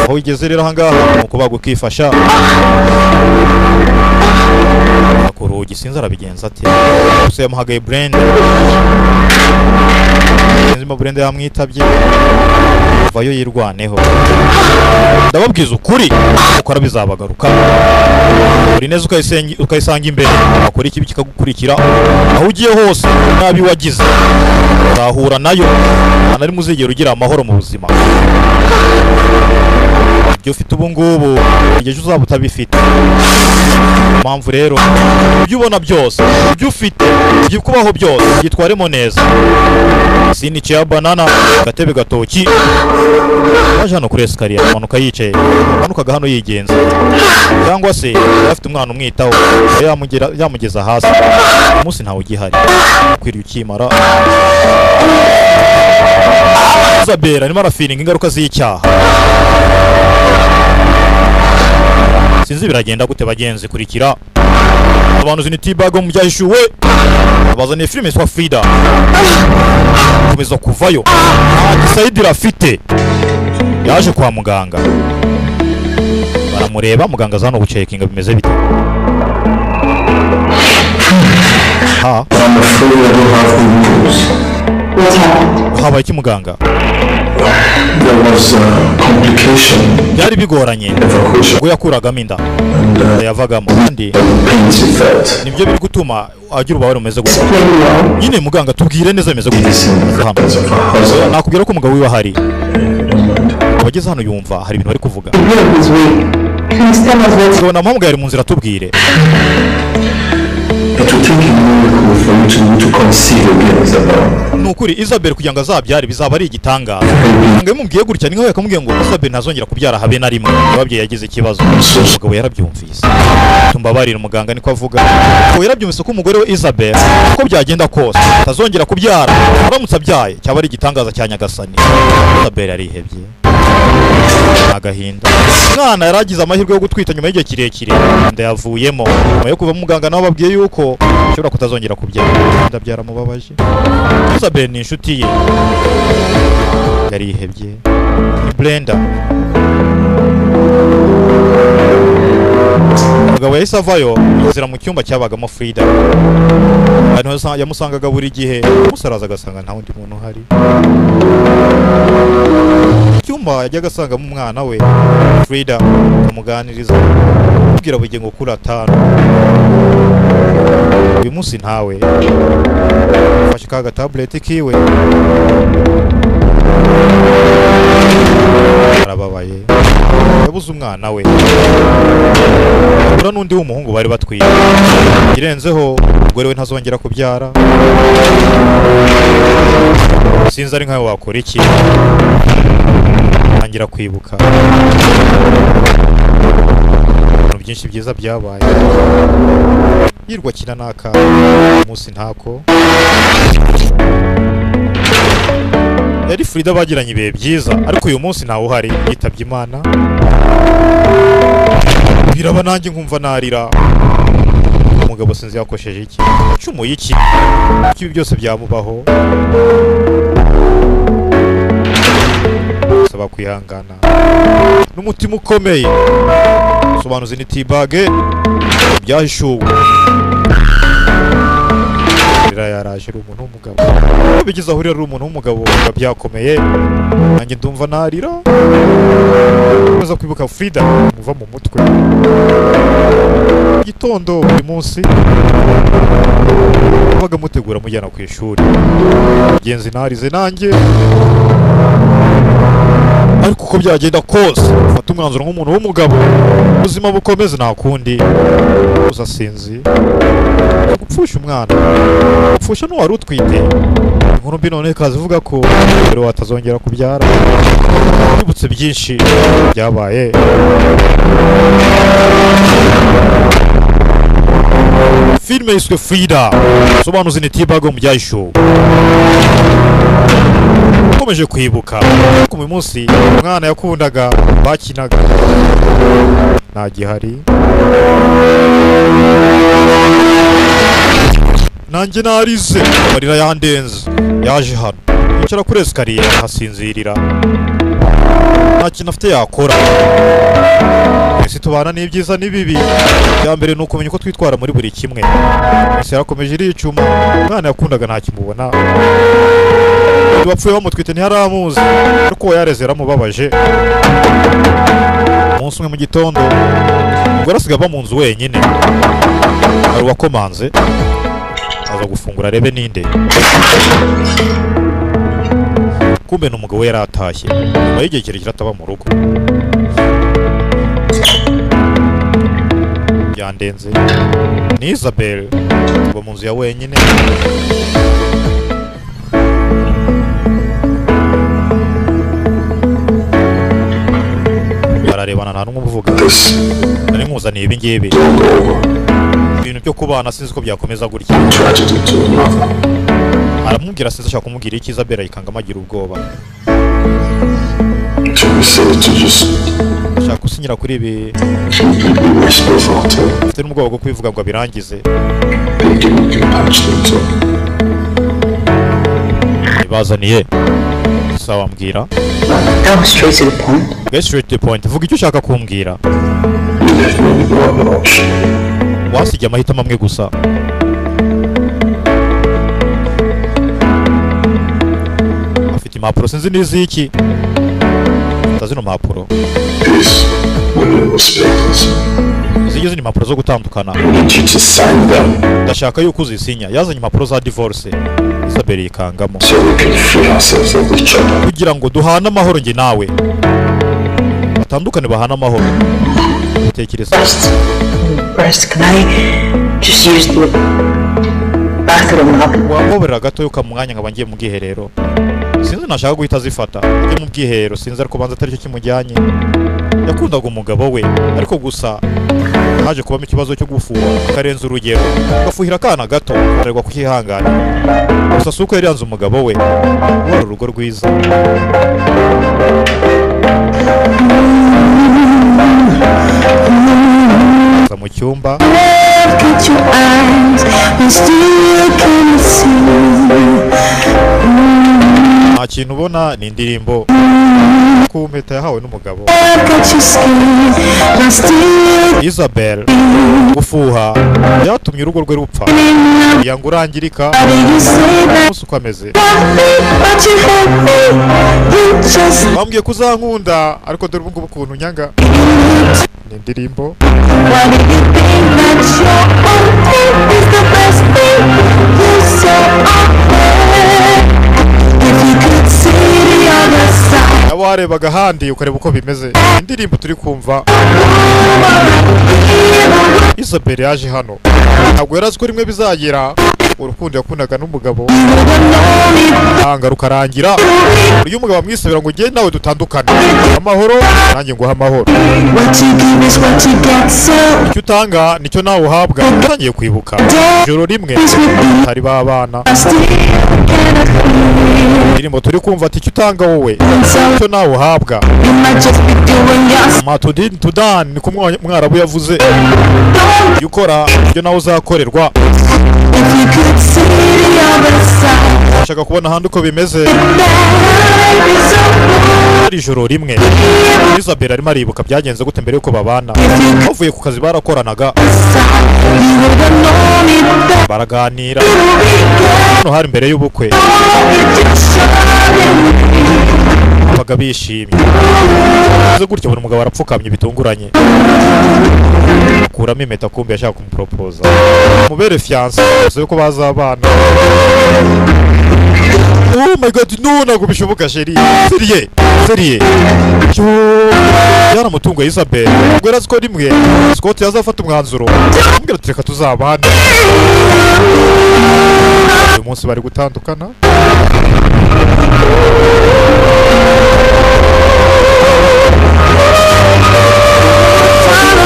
Aho igeze rero ahangaha nuko bagukifasha. Akurugi sinzi arabigenza ati. Gusa yamuhagaye Brenda. Sinzi Brenda yamwitabye. Vayo yirwaneho. Ndababwiza ukuri ukora bizabagaruka. Uri neza ukayisanga imbere. Akora ikibi kikagukurikira. Aho ugiye hose nabi wagize. Uzahura nayo. Anari muzigera ugira amahoro mu buzima. Ibyo ufite ubu ngubu igihe uzaba utabifite. Impamvu rero ibyo ubona byose, ibyo ufite, ibyo kubaho byose yitwaremo neza. Sinici ya banana, gatebe gatoki. Waje hano kuri esikariye amanuka yicaye. Amanukaga hano yigenza. Cyangwa se afite umwana umwitaho yamugeza hasi. Umunsi ntawe ugihari. Kwiriye ukimara. Isabel arimo arafiringa ingaruka z'icyaha. Sinzi biragenda gute bagenzi kurikira. Abantu zinitibago mu byahishuwe. Abazaniye filime yitwa Frida. Komeza kuvayo. Saidira afite. Yaje kwa muganga. Baramureba muganga zano gucekinga bimeze bite. Ha. I'm afraid I don't have good news. What happened? Habaye iki muganga? There was a complication, Byari bigoranye. evacuation, Ubwo yakuragamo inda. and Yavagamo kandi pains he felt. nibyo biri gutuma agira ububabare umeze gutya. Explain well. Nyine muganga tubwire neza bimeze gutya. Medicine because of her husband. Nakubwira ko umugabo wiwe ahari. Abageze hano yumva hari ibintu bari kuvuga. The blood is weak. Please tell us what's Ubona mpamvu yari mu nzira tubwire. It will take a miracle for you to conceive again, Isabel. Nukuri Isabel kugira ngo azabyare bizaba ari igitangaza. Ngo yamubwiye gutya ni nkaho yakamubwiye ngo Isabel ntazongera kubyara habe na rimwe. Ababyeyi yagize ikibazo. Umugabo yarabyumvise. Tumbabarira umuganga niko avuga. Ko yarabyumvise ko umugore we Isabel uko byagenda kose atazongera kubyara. Aramutse abyaye cyaba ari igitangaza cya Nyagasani. Isabel yarihebye. Agahinda. Mwana yaragize amahirwe yo gutwita nyuma y'igihe kirekire. Ndayavuyemo. Nyuma yo kuva muganga nawe babwiye yuko ashobora kutazongera kubyara. Ndabyara mubabaje. Isabel ni inshuti ye. Yarihebye. Ni Brenda. Umugabo yahise avayo inzira mu cyumba cyabagamo Frida. Hano yamusangaga buri gihe. Umusaraza agasanga nta wundi muntu uhari. Icyumba yajyaga asangamo umwana we Frida amuganiriza ndamubwira bugingo kuri 5 uyu munsi ntawe fashe ka tablet kiwe arababaye yabuze umwana we ura nundi w'umuhungu bari batwiye irenzeho umugore we ntazongera kubyara sinzi ari nkawe wakora iki ntangira kwibuka ibintu byinshi byiza byabaye yirwa kina naka umunsi ntako yari Frida bagiranye ibihe byiza ariko uyu munsi ntawe uhari yitabye Imana biraba nanjye nkumva narira umugabo sinzi yakosheje iki acumuye iki ibi byose byamubaho saba kwihangana n'umutima ukomeye sobanuzi ni tibage byahishuwe yaraje ari umuntu w'umugabo bigize ahurira ari umuntu w'umugabo byakomeye nanjye ndumva narira maze kwibuka Frida muva mu mutwe gitondo buri munsi baga mutegura mujyana ku ishuri genzi narize nanjye ariko uko byagenda kose fata umwanzuro nk'umuntu w'umugabo ubuzima bukomeze nta kundi gusa sinzi gupfusha umwana gupfusha n'uwari utwite inkuru mbi none kazivuga ko rero watazongera kubyara twibutse byinshi byabaye filime yiswe Frida sobanuzi ni Tibago mu byayishow ukomeje kwibuka ku munsi umwana yakundaga bakinaga nta gihari nanjye narize marira yandenze yaje hano yicara kuri esikariye hasinzirira nta kintu afite yakora ese tubana n'ibyiza n'ibibi bya mbere ni ukumenya uko twitwara muri buri kimwe ese yarakomeje iricuma umwana yakundaga nta kimubona bapfuye bamutwite ntiharamuzi ariko uwo yareze yaramubabaje umunsi umwe mu gitondo umugore asigaye aba mu nzu wenyine hari uwakomanze aza gufungura arebe ninde kumbe ni umugabo we yari atashye nyuma y'igihe kirekire ataba mu rugo byandenze ni Isabel aba mu nzu ya wenyine bararebana nta n'umwe uvuga nari nkuzaniye ibi ngibi ibintu byo kubana sinzi ko byakomeza gutya aramubwira sinzi ashaka kumubwira iki Isabel ayikangamo agira ubwoba ashaka gusinyira kuri ibi afite n'ubwoba bwo kubivuga ngo abirangize ibazaniye sawa mbwira get straight to the point vuga icyo ushaka kumbwira wasigiye amahitamo amwe gusa afite impapuro sinzi n'iziki zino mpapuro zigeze impapuro zo gutandukana ndashaka yuko uzisinya yazanye impapuro za divorce Isabel yikangamo kugira ngo duhane amahoro njye nawe batandukane bahane amahoro utekereza First, can I just use the bathroom? wamubera gato yuko mwanya nkaba ngiye mu bwiherero sinzi nashaka guhita zifata njye mu bwiherero sinzi ariko banza atari cyo kimujyanye yakundaga umugabo we ariko gusa haje kubamo ikibazo cyo gufuha akarenza urugero agafuhira akana gato ararwa kukihangana gusa si uko yari yanze umugabo we wari urugo rwiza mu cyumba nta kintu ubona ni indirimbo ku mpeta yahawe n'umugabo Isabel gufuha byatumye urugo rwe rupfa yanga urangirika umunsi uko ameze bambwiye kuzankunda ariko dore ubungubu ukuntu nyanga ni indirimbo abo warebaga ahandi ukareba uko bimeze indirimbo turi kumva Isabel yaje hano ntabwo yarazi ko rimwe bizagera urukundo yakundaga n'umugabo hanga rukarangira uyu mugabo amwisabira ngo ugende nawe dutandukane amahoro nanjye nguha amahoro icyo utanga nicyo nawe uhabwa utangiye kwibuka ijoro rimwe hari babana indirimbo turi kumva ati icyo utanga wowe nicyo nawe uhabwa matudin tudan niko mwarabu yavuze iyo ukora ibyo nawe uzakorerwa ashaka kubona ahandi uko bimeze hari ijoro rimwe Isabel arimo aribuka byagenze gute mbere yuko babana bavuye ku kazi barakoranaga baraganira hano hari mbere y'ubukwe babaga bishimye uze gutyo buri mugabo arapfukamye bitunguranye akuramo impeta kumbe yashaka kumuporopoza mubere fiance uzi ko bazabana oh my god no ntabwo bishoboka sheri seriye yaramutunga Isabel ubwo yarazi ko rimwe Scott yazafata umwanzuro ambwira ati reka tuzabana uyu munsi bari gutandukana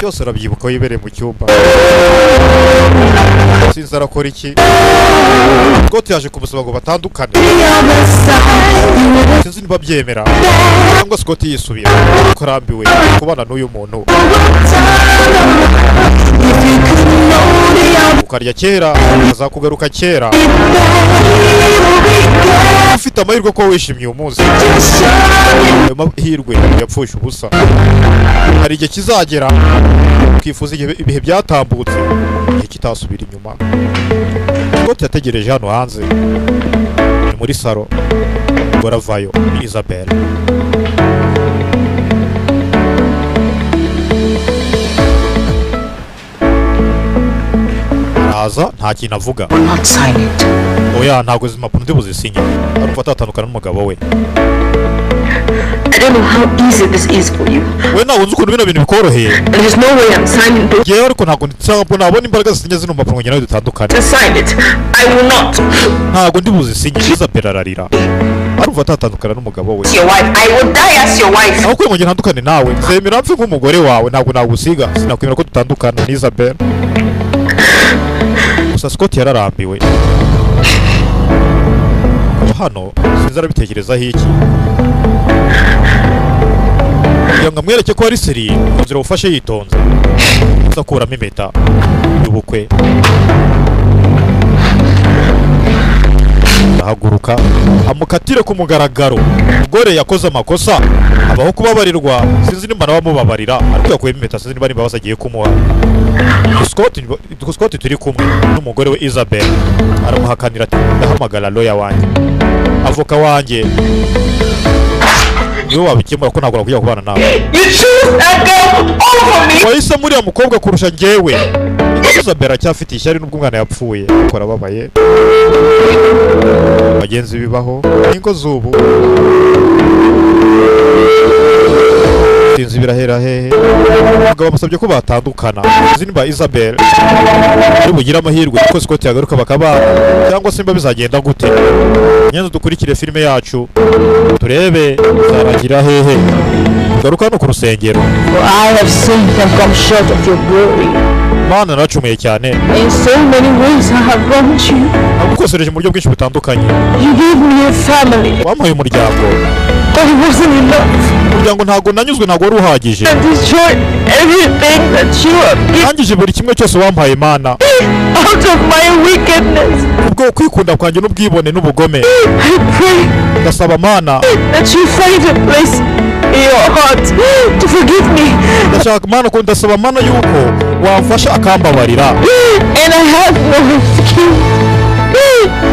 byose arabyibuka yibereye mu cyumba sinzi arakora iki Scott yaje kumusaba ngo batandukane sinzi niba byemera cyangwa Scott yisubira kuko arambiwe kubana n'uyu muntu ukarya kera azakugaruka kera ufite amahirwe ko wishimye uyu munsi ayo mahirwe yapfusha ubusa hari igihe kizagera ukifuza ibihe byatambutse igihe kitasubira inyuma Scott yategereje hano hanze ni muri salo ngo aravayo ni Isabel araza nta kintu avuga oya ntabwo izi mpapuro ndi buzisinye arumva atatandukana n'umugabo we I don't know how easy this is for you. we ntabwo nzi ukuntu bino bintu bikoroheye There's no way I'm signing to yewe ariko ntabwo nabona imbaraga zisinye zino mpapuro ngo nawe dutandukane sign it. I will not. ntabwo ndi buzisinye Isabel ararira arumva atatandukana n'umugabo we Your wife. I will die as your wife. aho kugira ngo ntandukane nawe nzemera mpfe nk'umugore wawe ntabwo nagusiga sinakwemera ko dutandukana ni Isabel gusa Scott yararambiwe hano sinzi arabitekerezaho iki kugira ngo amwereke ko ari seri nzira ufashe yitonze akuramo impeta y'ubukwe ahaguruka amukatire ku mugaragaro umugore yakoze amakosa abaho kubabarirwa sinzi nimba nawe amubabarira ariko yakuyemo impeta sinzi nimba n'imbabazi agiye kumuha Scott turi kumwe n'umugore we Isabel aramuhakanira ati ndahamagara lawyer wanjye avoka wanjye niwe wabikemura ko ntabwo nakujya kubana nawe wahise muriya mukobwa kurusha njyewe Isabel aracyafite ishyari n'ubwo umwana yapfuye ariko arababaye bagenzi bibaho n'ingo z'ubu sinzi birahera hehe umugabo amusabye ko batandukana sinzi nimba Isabel ari bugire amahirwe kuko Scott yagaruka bakabana cyangwa se mba bizagenda gute nyenzo dukurikire filime yacu turebe zarangira hehe garuka hano ku rusengero I have seen them come short of your glory. Mana naracumuye cyane In so many ways I have wronged you. nagukosereje mu buryo bwinshi butandukanye You gave me a family, wampaye umuryango but it wasn't enough. umuryango ntabwo nanyuzwe ntabwo wari uhagije I destroyed everything that you have given nangije buri kimwe cyose wampaye Mana out of my wickedness. kubwo kwikunda kwanjye n'ubwibone n'ubugome. I pray Ndasaba Mana, that you find a place in your heart to forgive me. ndashaka Mana ko ndasaba Mana yuko wamfasha akambabarira. And I have no excuse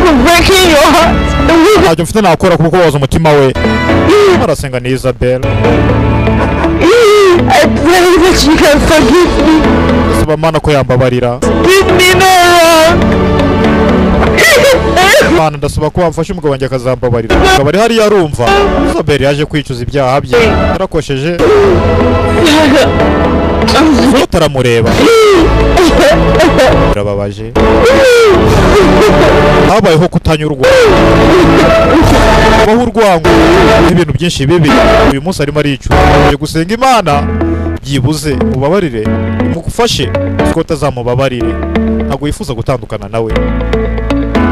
for breaking your heart. Ntacyo mfite nakora kuko waza umutima we. Arasenga ni Isabel. I pray that you can forgive me. Ndasaba Mana ko yambabarira. Give me no wrong. Mana ndasaba ko wamfasha umugabo wanjye akazambabarira. Akaba ari hariya arumva. Isabel yaje kwicuza ibyaha bye. Yarakosheje. Utaramureba. Birababaje. Habayeho kutanyurwa. Habaho urwango n'ibintu byinshi bibi. Uyu munsi arimo aricuza. Agiye gusenga Imana byibuze mubabarire, mugufashe ko utazamubabarire. Ntabwo yifuza gutandukana nawe.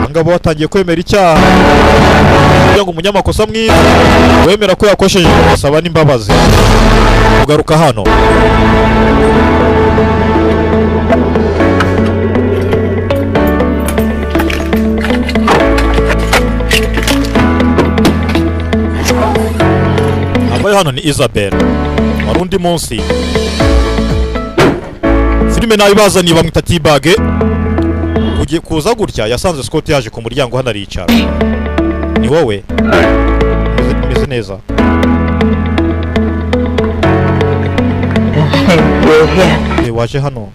Angabo watangiye kwemera icyaha. Kugira ngo umunyamakosa mwiza wemera ko yakosheje asaba n'imbabazi. Ugaruka hano. Abaye hano ni Isabel. Warundi munsi. Filime nayo bazaniye bamwita T-Bag. Ugiye kuza gutya yasanze Scott yaje ku muryango hano aricara. Ni wowe? Meze neza. Waje hano?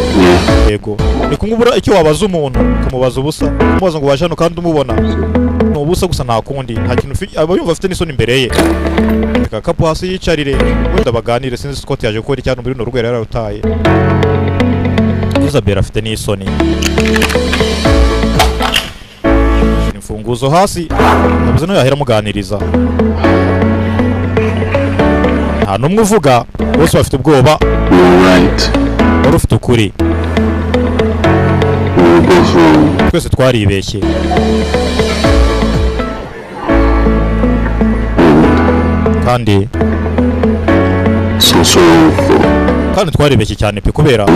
Yego. Ni kumubura icyo wabaza umuntu, kumubaza ubusa. Kumubaza ngo waje hano kandi umubona. No ubusa gusa nta kundi. Nta kintu aba yumva afite n'isoni imbere ye. Kapu hasi yicarire. Wenda baganire sinzi Scott yaje gukora icyano muri runo rugo yararutaye. Isabel afite n'isoni. Imfunguzo hasi. Nabuze no yahera muganiriza. Nta numwe uvuga. Bose bafite ubwoba. Wari ufite ukuri. Twese twaribeshye. Kandi twaribeshye cyane pe kubera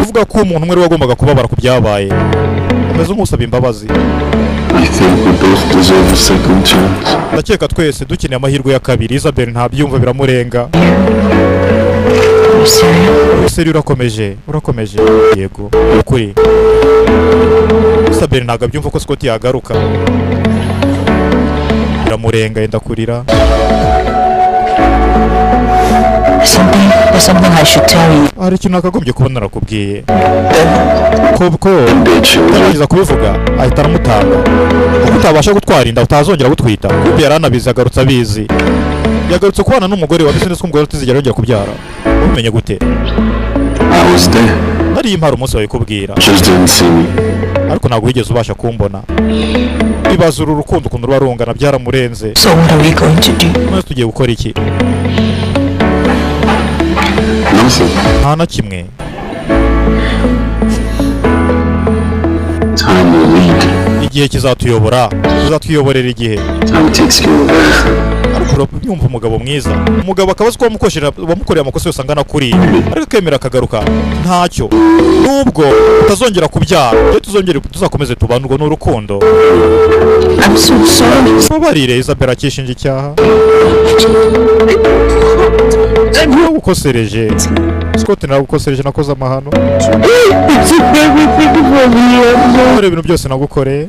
uvuga ko umuntu umwe wagombaga kubabara ku byabaye. Ameze nk'usaba imbabazi. Ndakeka twese dukeneye amahirwe ya kabiri. Isabel ntabyumva biramurenga. Seri urakomeje. Yego. Ukuri. Isabel ntabwo abyumva ko Scott yagaruka. Biramurenga yenda kurira. There's something I should tell you. Hari ikintu nakagombye kubona narakubwiye. Ko utangiza kubivuga ahita aramutanga. Kuko utabasha gutwara inda utazongera gutwita. Kuko yaranabizi agarutse abizi. Yagarutse kubana n'umugore wa business ko umugore utizigera yongera kubyara. Umenye gute? I was there. Nari impara umunsi wawe kubwira. Just didn't see me. Ariko ntabwo wigeze ubasha kumbona. Ibaza uru rukundo ukuntu rwarungana byaramurenze. So what are we going to do? None tugiye gukora iki? Nothing. Nta na kimwe. Time will lead. Igihe kizatuyoborera igihe. Time takes care of everything. Ariko nyumva umugabo mwiza. Umugabo akabaza ko wamukorera amakosa yose angana kuri. Ariko kemera akagaruka. Ntacyo. Nubwo utazongera kubyara. Tuzakomeze tubanurwa n'urukundo. I'm so sorry. Babarire Isabel akishinja icyaha. Nagukosereje. Scott nagukosereje nakoze amahano. Muri ibintu byose nagukoreye.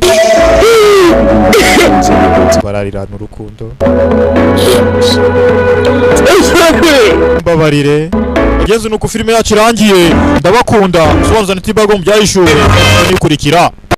Bararira n'urukundo. Mbabarire. Ageze nuko filime yacu irangiye. Ndabakunda. Sobanza T-Bag mu byayishuwe. Nikurikira.